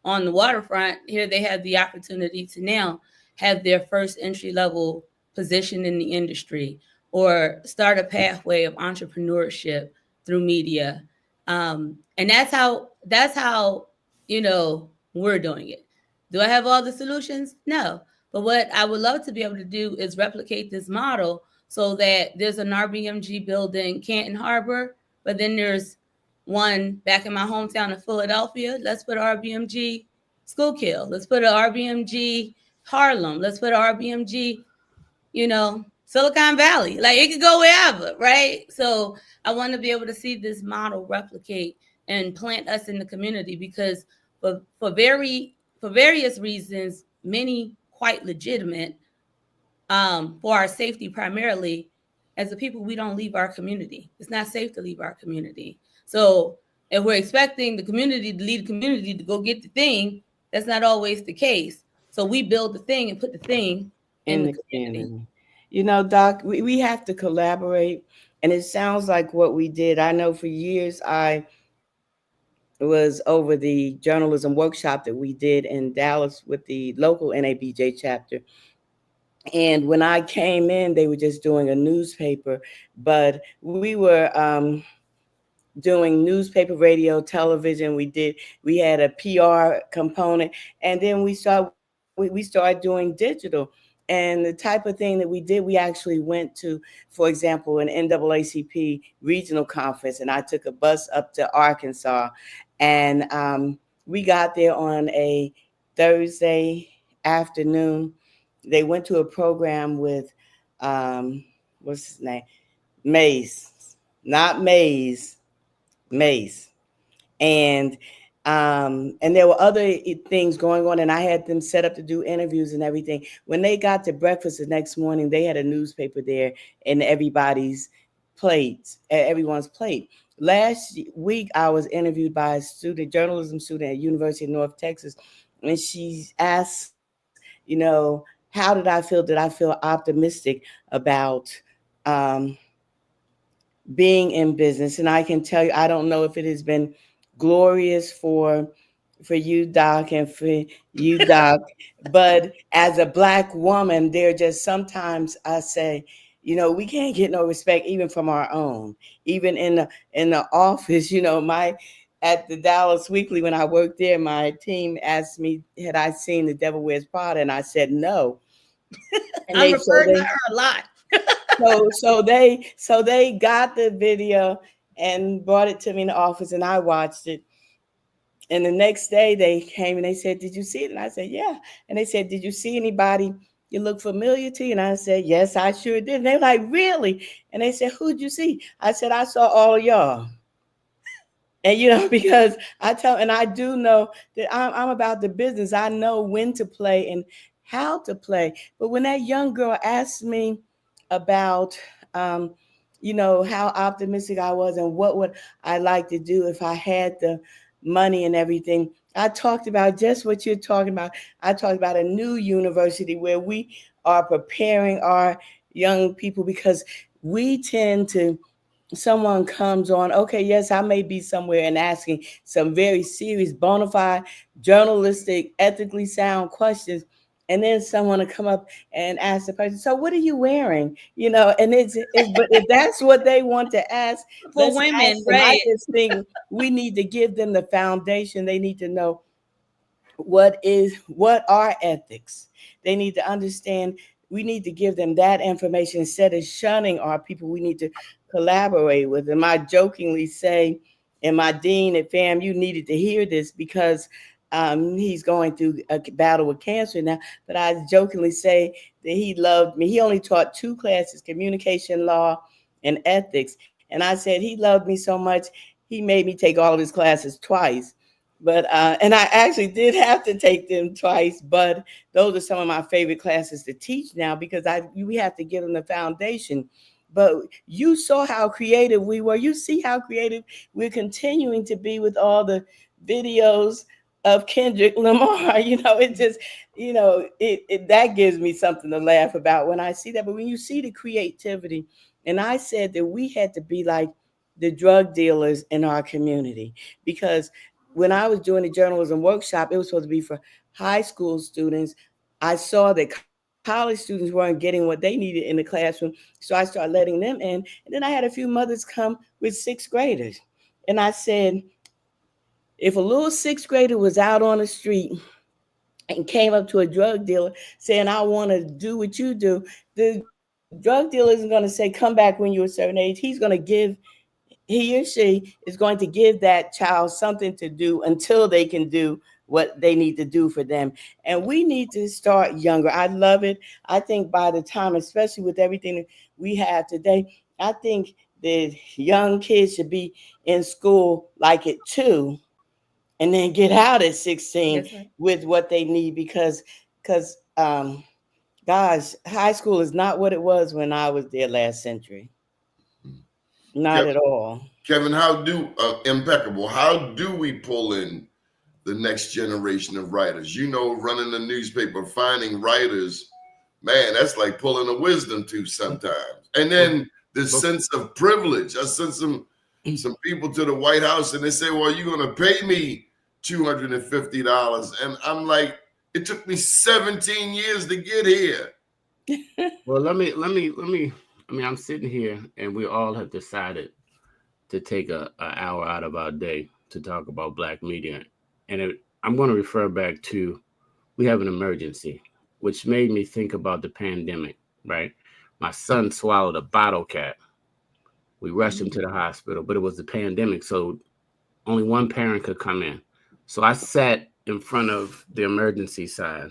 on the waterfront, here they have the opportunity to now have their first entry-level position in the industry or start a pathway of entrepreneurship through media. And that's how, you know, we're doing it. Do I have all the solutions? No. But what I would love to be able to do is replicate this model so that there's an RBMG building, Canton Harbor, but then there's one back in my hometown of Philadelphia. Let's put RBMG Schuylkill. Let's put an RBMG Harlem. Let's put an RBMG, you know, Silicon Valley. Like, it could go wherever, right? So I want to be able to see this model replicate and plant us in the community, because for various reasons, many quite legitimate, for our safety primarily, as a people, we don't leave our community. It's not safe to leave our community. So if we're expecting the community to lead the community to go get the thing, that's not always the case. So we build the thing and put the thing in the community. You know, Doc, we have to collaborate. And it sounds like what we did. I know for years I was over the journalism workshop that we did in Dallas with the local NABJ chapter. And when I came in, they were just doing a newspaper, but we were doing newspaper, radio, television. We had a PR component, and then we started doing digital. And the type of thing that we did, we actually went to, for example, an NAACP regional conference, and I took a bus up to Arkansas, and we got there on a Thursday afternoon. They went to a program with what's his name? Mace, not Maze, Mace, and there were other things going on, and I had them set up to do interviews and everything. When they got to breakfast the next morning, they had a newspaper there in everyone's plate. Last week, I was interviewed by a student, journalism student at University of North Texas, and she asked, how did I feel? Did I feel optimistic about um, being in business? And I can tell you, I don't know if it has been glorious for you, Doc, and for you, Doc, but as a Black woman, there just sometimes I say, we can't get no respect even from our own, even in the office. My at the Dallas Weekly, when I worked there, my team asked me, had I seen The Devil Wears Prada, and I said no. And I'm referring to her a lot. so they got the video and brought it to me in the office, and I watched it. And the next day they came and they said, "Did you see it?" And I said, "Yeah." And they said, "Did you see anybody you look familiar to?" And I said, "Yes, I sure did." And they were like, "Really?" And they said, "Who'd you see?" I said, "I saw all of y'all." And because I do know that I'm about the business. I know when to play and how to play. But when that young girl asked me about how optimistic I was and what would I like to do if I had the money and everything, I talked about just what you're talking about. I talked about a new university where we are preparing our young people, because we tend to, someone comes on, okay, yes, I may be somewhere and asking some very serious, bona fide, journalistic, ethically sound questions. And then someone will come up and ask the person, "So what are you wearing?" And but if that's what they want to ask, for women, right? I right? just think we need to give them the foundation. They need to know what are ethics. They need to understand. We need to give them that information instead of shunning our people. We need to collaborate with them. I jokingly say, and my dean at FAMU needed to hear this because he's going through a battle with cancer now. But I jokingly say that he loved me. He only taught 2 classes, communication law and ethics. And I said he loved me so much, he made me take all of his classes twice. But and I actually did have to take them twice, but those are some of my favorite classes to teach now, because we have to give them the foundation. But you saw how creative we were. You see how creative we're continuing to be with all the videos of Kendrick Lamar. It just, that gives me something to laugh about when I see that. But when you see the creativity, and I said that we had to be like the drug dealers in our community, because when I was doing the journalism workshop, it was supposed to be for high school students. I saw that college students weren't getting what they needed in the classroom, so I started letting them in. And then I had a few mothers come with 6th graders. And I said, if a little 6th grader was out on the street and came up to a drug dealer saying, "I want to do what you do," the drug dealer isn't going to say, "Come back when you're a certain age." He or she is going to give that child something to do until they can do what they need to do for them. And we need to start younger. I love it. I think by the time, especially with everything that we have today, I think that young kids should be in school like at 2 and then get out at 16 with what they need, because gosh, high school is not what it was when I was there last century. Not at all. Kevin, how do we pull in the next generation of writers? Running the newspaper, finding writers man, that's like pulling a wisdom tooth sometimes. And then the sense of privilege. I sent some people to the White House and they say, well, you're going to pay me $250. And I'm like, it took me 17 years to get here. Well, let me. I mean, I'm sitting here and we all have decided to take an hour out of our day to talk about Black media. And I'm going to refer back to, we have an emergency, which made me think about the pandemic, right? My son swallowed a bottle cap. We rushed him to the hospital, but it was the pandemic, so only one parent could come in. So I sat in front of the emergency side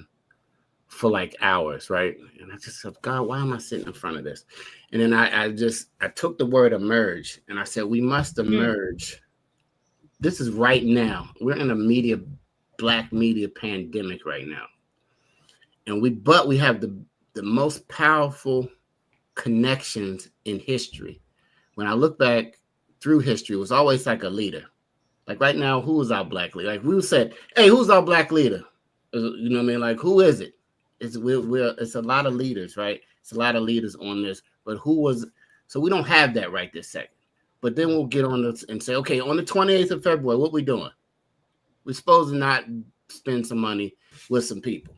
for like hours, right? And I just said, God, why am I sitting in front of this? And then I took the word emerge and I said, we must emerge. This is right now. We're in a Black media pandemic right now. And we have the most powerful connections in history. When I look back through history, it was always like a leader. Like right now, who is our Black leader? Like we said, hey, who's our Black leader? You know what I mean? Like, who is it? It's a lot of leaders, right? It's a lot of leaders on this, but so we don't have that right this second. But then we'll get on this and say, okay, on the 28th of February, what we doing? We're supposed to not spend some money with some people.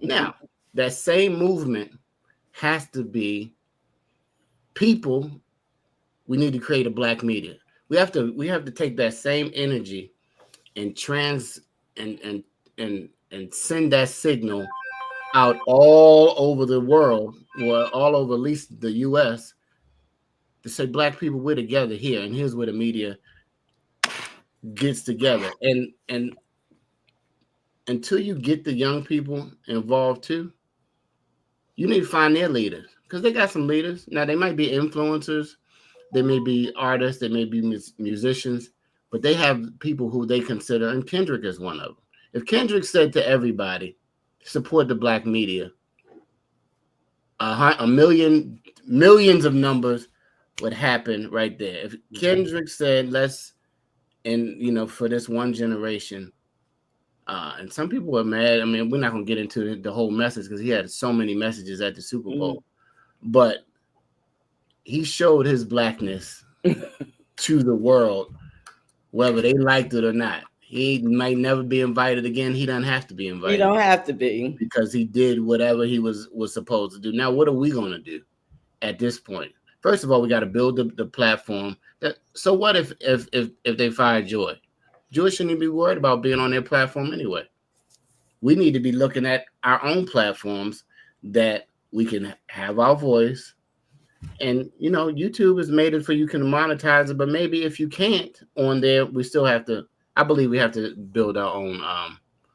Now, that same movement has to be people. We need to create a Black media. We have to take that same energy and and send that signal out all over the world, or all over at least the US, to say Black people, we're together here, and here's where the media gets together. And until you get the young people involved too, you need to find their leaders, because they got some leaders. Now they might be influencers, they may be artists, they may be musicians, but they have people who they consider, and Kendrick is one of them. If Kendrick said to everybody, support the Black media, millions of numbers would happen right there. If Kendrick said, for this one generation, and some people were mad. I mean, we're not going to get into the whole message because he had so many messages at the Super Bowl, but he showed his Blackness to the world, whether they liked it or not. He might never be invited again. He doesn't have to be invited. You don't have to be, because he did whatever he was supposed to do. Now, what are we going to do at this point? First of all, we got to build the platform. So what if they fire Joy? Joy shouldn't be worried about being on their platform anyway. We need to be looking at our own platforms that we can have our voice. And, YouTube has made it for you can monetize it, but maybe if you can't on there, we still have to, I believe we have to build our own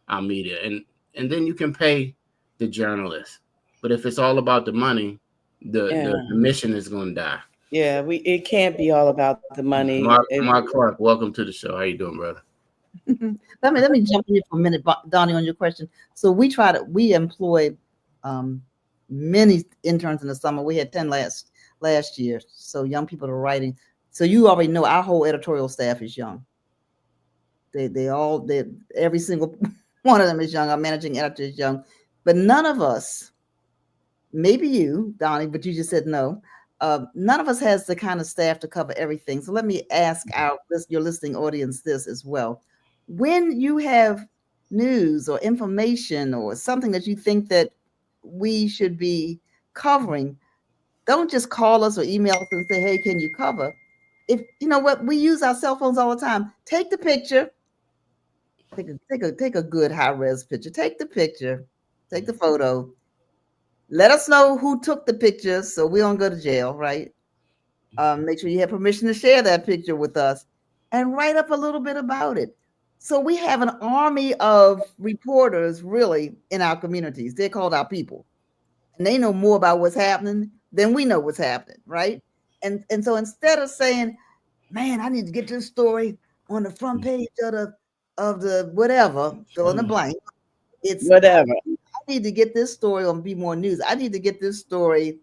our media. And then you can pay the journalists. But if it's all about the money, the mission is going to die. Yeah, it can't be all about the money. Marc Clarke, welcome to the show. How you doing, brother? Let me jump in for a minute, Doni, on your question. So we employ many interns in the summer. We had 10 last year. So young people are writing. So you already know our whole editorial staff is young. Every single one of them is young. Our managing editor is young, but none of us, maybe you, Doni, but you just said no. None of us has the kind of staff to cover everything. So let me ask your listening audience this as well. When you have news or information or something that you think that we should be covering, don't just call us or email us and say, hey, can you cover? If you know what, we use our cell phones all the time. Take the picture. Take a good high-res picture. Take the picture. Take the photo. Let us know who took the picture so we don't go to jail, right? Make sure you have permission to share that picture with us and write up a little bit about it. So we have an army of reporters really in our communities. They're called our people. And they know more about what's happening than we know what's happening, right? And so instead of saying, man, I need to get this story on the front page of the whatever, fill in the blank. It's whatever. I need to get this story on Be More News. I need to get this story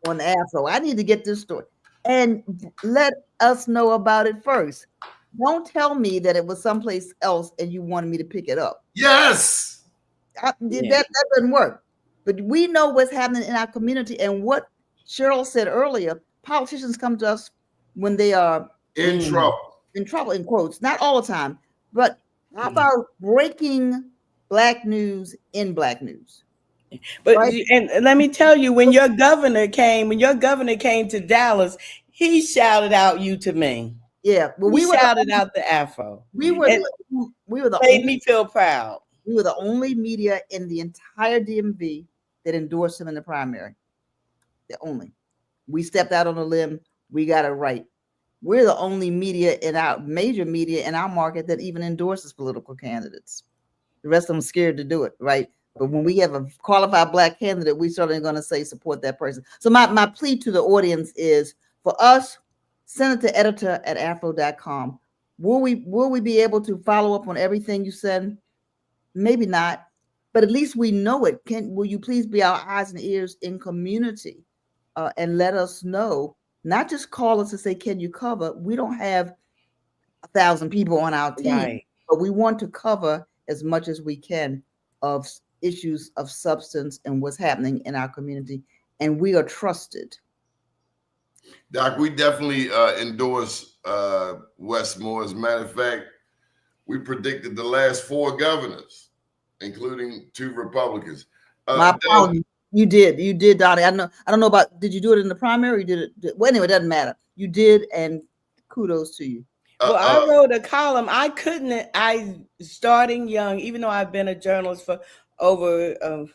on the Afro. I need to get this story. And let us know about it first. Don't tell me that it was someplace else and you wanted me to pick it up. Yes. That doesn't work. But we know what's happening in our community, and what Cheryl said earlier, politicians come to us when they are In trouble. in trouble, in quotes, not all the time. But how about breaking Black news in Black news? But Right? and let me tell you, when your governor came to Dallas, he shouted out "you" to me. Yeah. Well, He shouted out the Afro. we were And the made only me feel proud. we were the only media in the entire DMV that endorsed him in the primary. The only. We stepped out on a limb. We got it right. We're the only media in our major media in our market that even endorses political candidates. The rest of them scared to do it, right? But when we have a qualified Black candidate, we certainly going to say support that person. So my plea to the audience is for us, send it to editor@afro.com. Will we be able to follow up on everything you said? Maybe not, but at least we know it. Will you please be our eyes and ears in community and let us know? Not just call us and say, "Can you cover?" We don't have 1,000 people on our team, Right. but we want to cover as much as we can of issues of substance and what's happening in our community, and we are trusted. Doc, we definitely endorse Westmore. As a matter of fact, we predicted the last 4 governors, including 2 Republicans. My apologies. You did, Doni. I don't know about, did you do it in the primary? Or you did it? Well, anyway, it doesn't matter. You did, and kudos to you. Well, I wrote a column. I starting young, even though I've been a journalist for over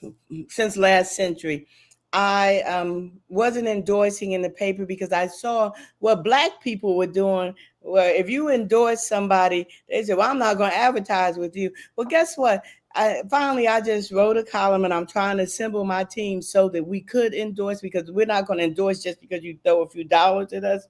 since last century. I wasn't endorsing in the paper because I saw what Black people were doing. Well, if you endorse somebody, they said, "Well, I'm not going to advertise with you." Well, guess what? I just wrote a column, and I'm trying to assemble my team so that we could endorse, because we're not going to endorse just because you throw a few dollars at us.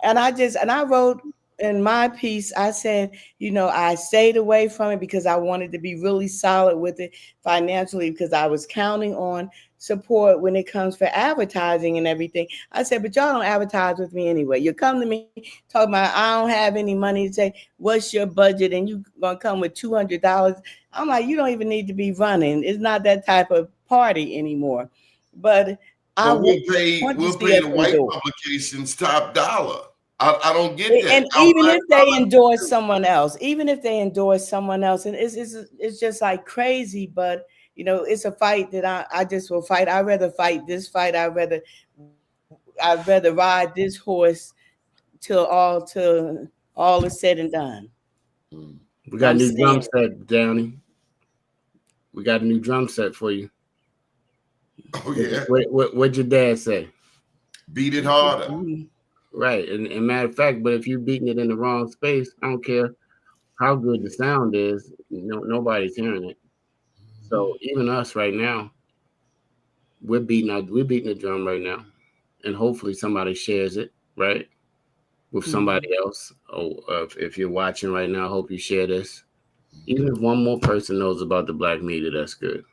And I wrote in my piece, I said, I stayed away from it because I wanted to be really solid with it financially, because I was counting on support when it comes for advertising and everything. I said, but y'all don't advertise with me anyway. You come to me talking about, I don't have any money to say, what's your budget? And you gonna come with $200. I'm like, you don't even need to be running. It's not that type of party anymore. But we'll pay the white publications top dollar. I don't get that. And even if they endorse someone else, and it's just like crazy, but it's a fight that I just will fight. I'd rather fight this fight. I'd rather ride this horse till all is said and done. We got a new drum set, Doni. We got a new drum set for you. Oh yeah. What'd your dad say? Beat it harder. Right, and matter of fact, but if you're beating it in the wrong space, I don't care how good the sound is, nobody's hearing it. So even us right now, we're beating the drum right now, and hopefully somebody shares it, right, with somebody else. If you're watching right now, I hope you share this. Even if one more person knows about the Black media, that's good.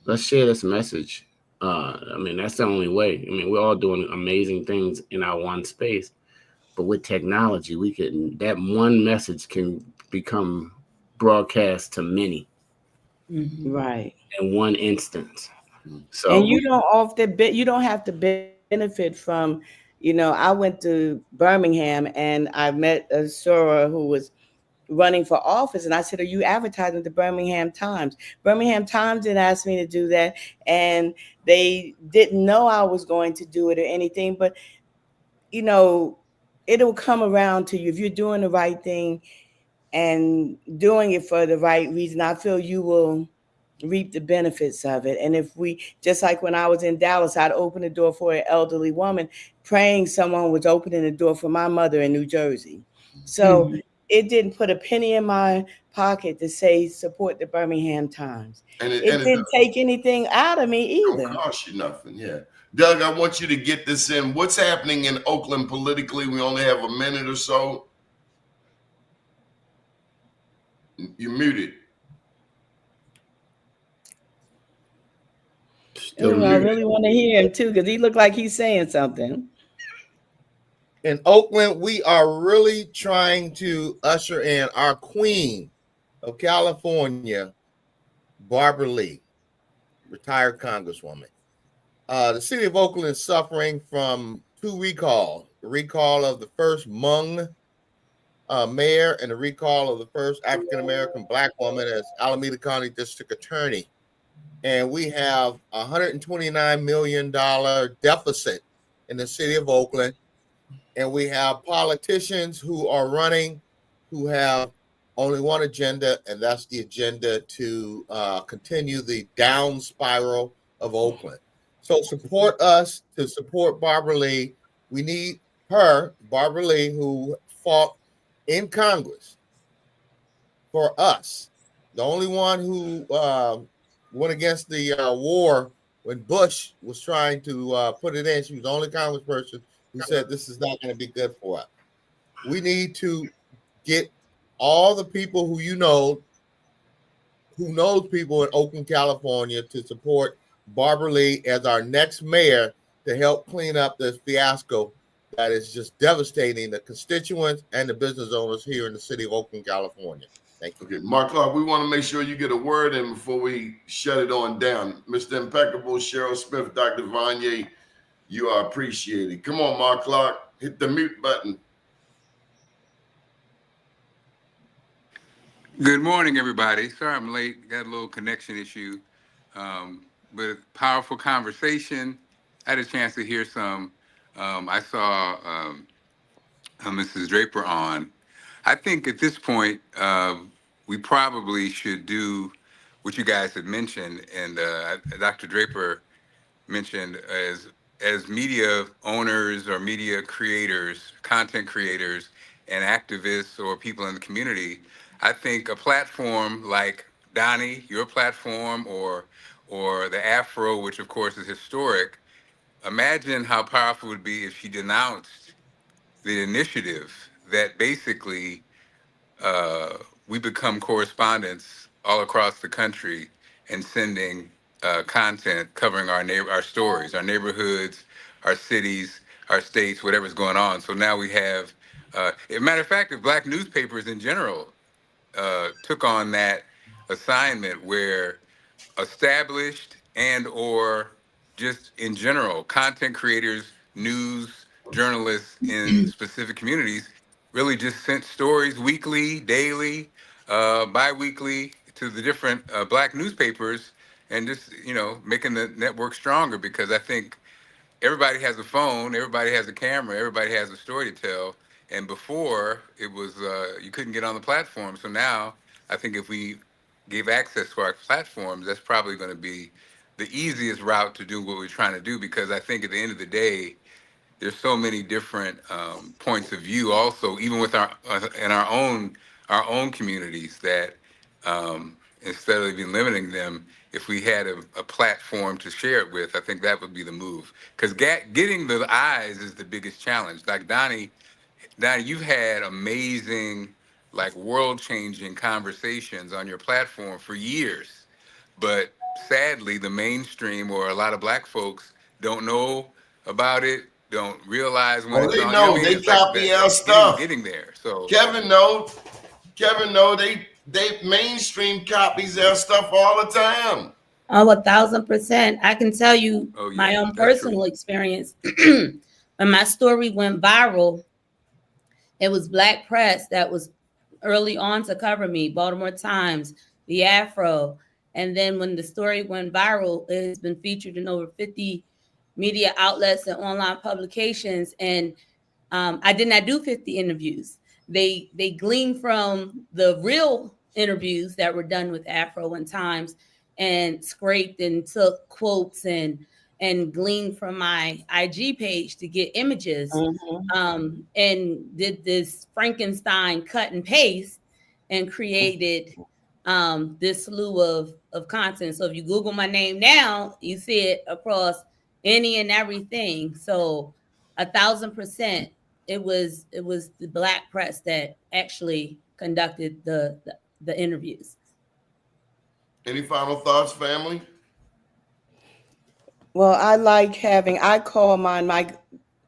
Let's share this message. That's the only way. We're all doing amazing things in our one space, but with technology, that one message can become broadcast to many, right, in one instance. So, and you don't have to benefit from. I went to Birmingham and I met a Sora who was running for office, and I said, "Are you advertising the Birmingham Times?" Birmingham Times didn't ask me to do that, and they didn't know I was going to do it or anything. But it'll come around to you if you're doing the right thing and doing it for the right reason. I feel you will reap the benefits of it. And if we, just like when I was in Dallas, I'd open the door for an elderly woman, praying someone was opening the door for my mother in New Jersey. So it didn't put a penny in my pocket to say support the Birmingham Times. It didn't take anything out of me either. Don't cost you nothing, yeah. Doug, I want you to get this in. What's happening in Oakland politically? We only have a minute or so. You're muted. Ooh, I really want to hear him too, because he looked like he's saying something. In Oakland, we are really trying to usher in our queen of California, Barbara Lee. retired congresswoman. The city of Oakland is suffering from 2 recalls: the recall of the first Hmong mayor and the recall of the first African-American Black woman as Alameda County District Attorney. And we have a $129 million deficit in the city of Oakland. And we have politicians who are running who have only one agenda, and that's the agenda to continue the down spiral of Oakland. So support us to support Barbara Lee. We need her, Barbara Lee, who fought in Congress for us. The only one who went against the war when Bush was trying to put it in. She was the only congressperson who said this is not going to be good for us. We need to get all the people who who knows people in Oakland, California, to support Barbara Lee as our next mayor to help clean up this fiasco that is just devastating the constituents and the business owners here in the city of Oakland, California. Thank you. Okay, Marc Clarke, we want to make sure you get a word in before we shut it on down. Mr. Impeccable, Cheryl Smith, Dr. Vonnya, you are appreciated. Come on, Marc Clarke, hit the mute button. Good morning, everybody. Sorry I'm late. Got a little connection issue. But powerful conversation. I had a chance to hear some. I saw Mrs. Draper on. I think at this point, we probably should do what you guys had mentioned, and Dr. Draper mentioned as media owners or media creators, content creators, and activists or people in the community. I think a platform like Doni, your platform, or the Afro, which of course is historic. Imagine how powerful it would be if she denounced the initiative that basically we become correspondents all across the country and sending content covering our stories, our neighborhoods, our cities, our states, whatever's going on. So now we have, as a matter of fact, if Black newspapers in general took on that assignment where established and or just in general content creators, news journalists in specific communities really just sent stories weekly, daily, bi-weekly to the different Black newspapers, and just making the network stronger, because I think everybody has a phone, everybody has a camera, everybody has a story to tell. And before, it was you couldn't get on the platform. So now I think if we gave access to our platforms, that's probably going to be the easiest route to do what we're trying to do, because I think at the end of the day, there's so many different points of view also, even with our own communities, that instead of even limiting them, if we had a platform to share it with, I think that would be the move. Because getting the eyes is the biggest challenge. Like Doni, you've had amazing, like world-changing conversations on your platform for years, but sadly, the mainstream or a lot of Black folks don't know about it, don't realize when it's They on. know. They copy our stuff. Getting there. So Kevin know. They mainstream copies our stuff all the time. Oh, 1,000%. I can tell you my own personal experience. When my story went viral, it was Black press that was early on to cover me, Baltimore Times, the Afro. And then when the story went viral, it has been featured in over 50 media outlets and online publications. And I did not do 50 interviews. They gleaned from the real interviews that were done with Afro and Times, and scraped and took quotes and gleaned from my IG page to get images, and did this Frankenstein cut and paste and created this slew of content. So if you Google my name now, you see it across any and everything. So 1,000%, it was the Black press that actually conducted the interviews. Any final thoughts, family? Well, I call my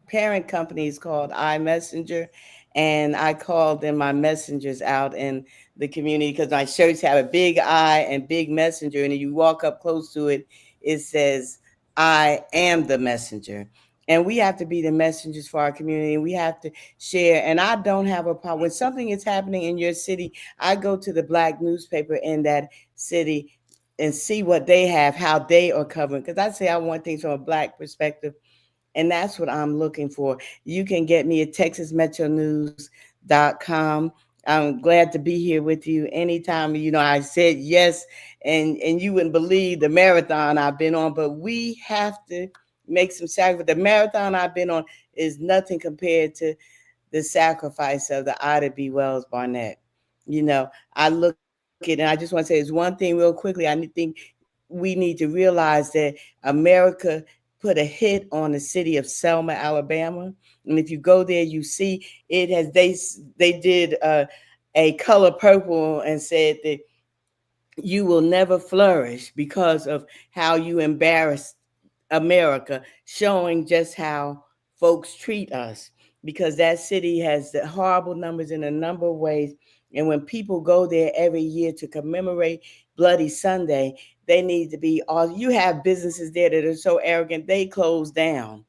parent company is called iMessenger, and I call them my messengers out in the community, because my shirts have a big I and big messenger, and if you walk up close to it, it says, I am the messenger. And we have to be the messengers for our community, and we have to share. And I don't have a problem. When something is happening in your city, I go to the Black newspaper in that city and see what they have, how they are covering. Because I say I want things from a Black perspective. And that's what I'm looking for. You can get me at texasmetronews.com. I'm glad to be here with you anytime. You know, I said yes, and you wouldn't believe the marathon I've been on, but we have to make some sacrifice. The marathon I've been on is nothing compared to the sacrifice of the Ida B. Wells Barnett. You know, I look at it, and I just want to say there's one thing real quickly. I think we need to realize that America put a hit on the city of Selma, Alabama. And if you go there, you see it has, they did a color purple and said that you will never flourish because of how you embarrassed America, showing just how folks treat us, because that city has the horrible numbers in a number of ways. And when people go there every year to commemorate Bloody Sunday, they need to be all. You have businesses there that are so arrogant, they close down,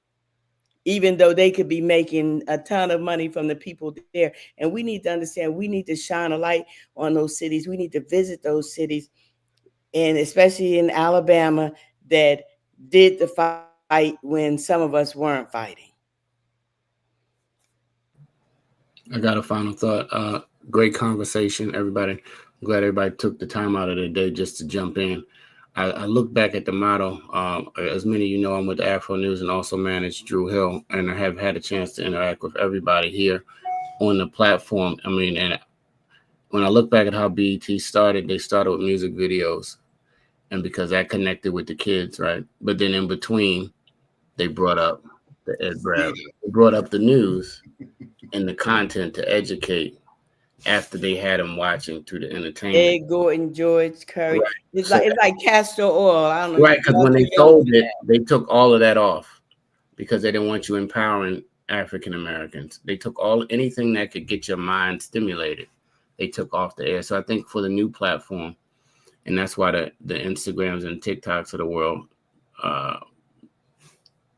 even though they could be making a ton of money from the people there. And we need to understand, we need to shine a light on those cities. We need to visit those cities, and especially in Alabama, that did the fight when some of us weren't fighting. I got a final thought. Great conversation, everybody. I'm glad everybody took the time out of their day just to jump in. I look back at the motto. As many of you know, I'm with Afro News and also manage Drew Hill, and I have had a chance to interact with everybody here on the platform. I mean, and when I look back at how BET started, they started with music videos, and because that connected with the kids, right? But then in between, they brought up the Ed Brad, they brought up the news and the content to educate after they had them watching through the entertainment. Ed Gordon, George Curry. Right. It's like castor oil. I don't know. Right, because when they sold it, they took all of that off because they didn't want you empowering African Americans. They took anything that could get your mind stimulated. They took off the air. So I think for the new platform, and that's why the Instagrams and TikToks of the world,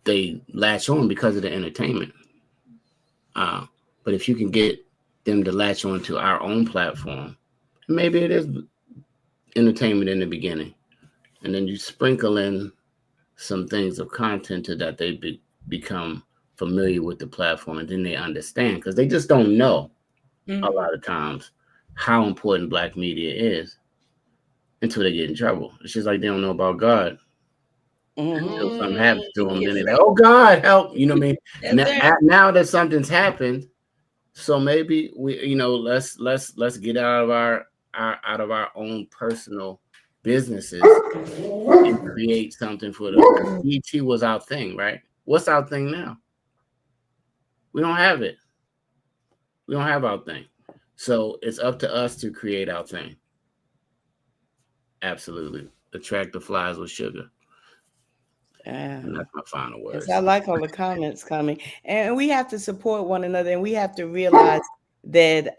they latch on because of the entertainment. But if you can get them to latch on to our own platform, maybe it is entertainment in the beginning, and then you sprinkle in some things of content to that they become familiar with the platform, and then they understand, because they just don't know a lot of times how important Black media is until they get in trouble. It's just like they don't know about God. Until something happens to them, then they're like, "Oh God, help!" You know what I mean? Now that something's happened, so maybe we, let's get out of our own personal businesses and create something for the BET was our thing, right? What's our thing now? We don't have it. We don't have our thing. So it's up to us to create our thing. Absolutely. Attract the flies with sugar. And that's my final words. I like all the comments coming. And we have to support one another, and we have to realize that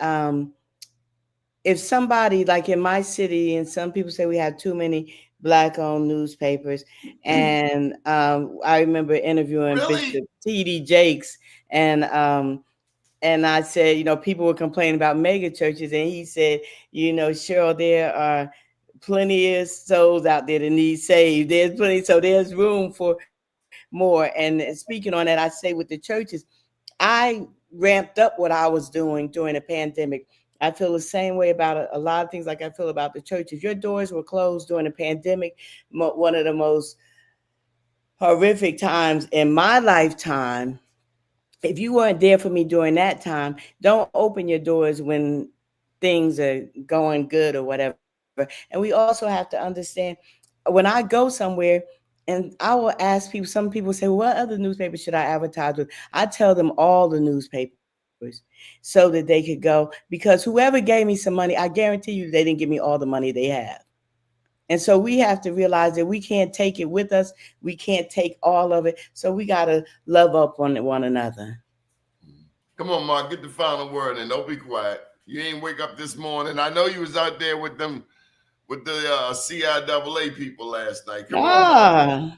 if somebody, like in my city, and some people say we have too many Black-owned newspapers, and I remember interviewing Bishop T.D. Jakes, and I said, people were complaining about mega churches, and he said, Cheryl, there are plenty of souls out there that need saved. There's plenty, so there's room for more. And speaking on that, I say with the churches, I ramped up what I was doing during the pandemic. I feel the same way about a lot of things like I feel about the churches. Your doors were closed during the pandemic, one of the most horrific times in my lifetime. If you weren't there for me during that time, don't open your doors when things are going good or whatever. And we also have to understand, when I go somewhere and I will ask people, some people say, what other newspapers should I advertise with? I tell them all the newspapers so that they could go, because whoever gave me some money, I guarantee you they didn't give me all the money they have. And so we have to realize that we can't take it with us. We can't take all of it. So we got to love up on one another. Come on, Mark, get the final word and don't be quiet. You ain't wake up this morning. I know you was out there with them with the CIAA people last night. Come on. Ah,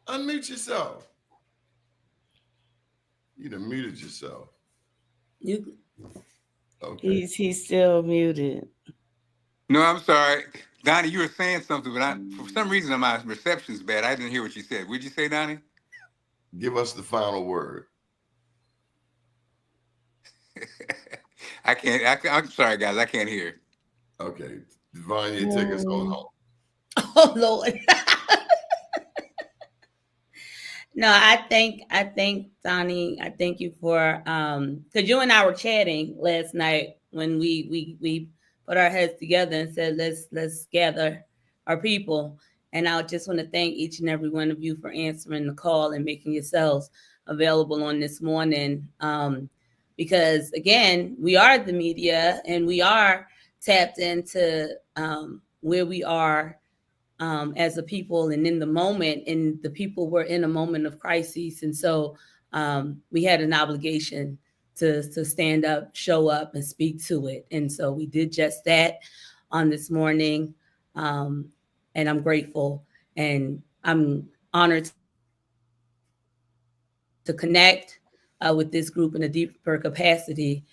Unmute yourself. You done muted yourself. You Okay. he's still muted. No, I'm sorry. Donnie, you were saying something, but for some reason my reception's bad. I didn't hear what you said. What'd you say, Donnie? Give us the final word. I'm sorry, guys. I can't hear. Okay. Vonnya, take us on home. Oh Lord. No, I thank Donnie. I thank you for because you and I were chatting last night when we put our heads together and said let's gather our people. And I just want to thank each and every one of you for answering the call and making yourselves available on this morning. Because again, we are the media and we are tapped into where we are as a people and in the moment, and the people were in a moment of crisis. And so we had an obligation to stand up, show up, and speak to it. And so we did just that on this morning. And I'm grateful and I'm honored to connect with this group in a deeper capacity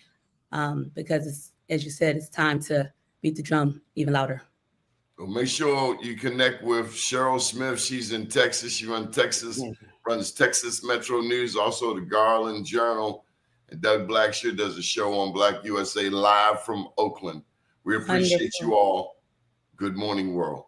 because it's, as you said, it's time to beat the drum even louder. Well, make sure you connect with Cheryl Smith. She's in Texas. She runs Texas Metro News, also the Garland Journal. And Doug Blacksher does a show on Black USA live from Oakland. We appreciate you all. Good morning, world.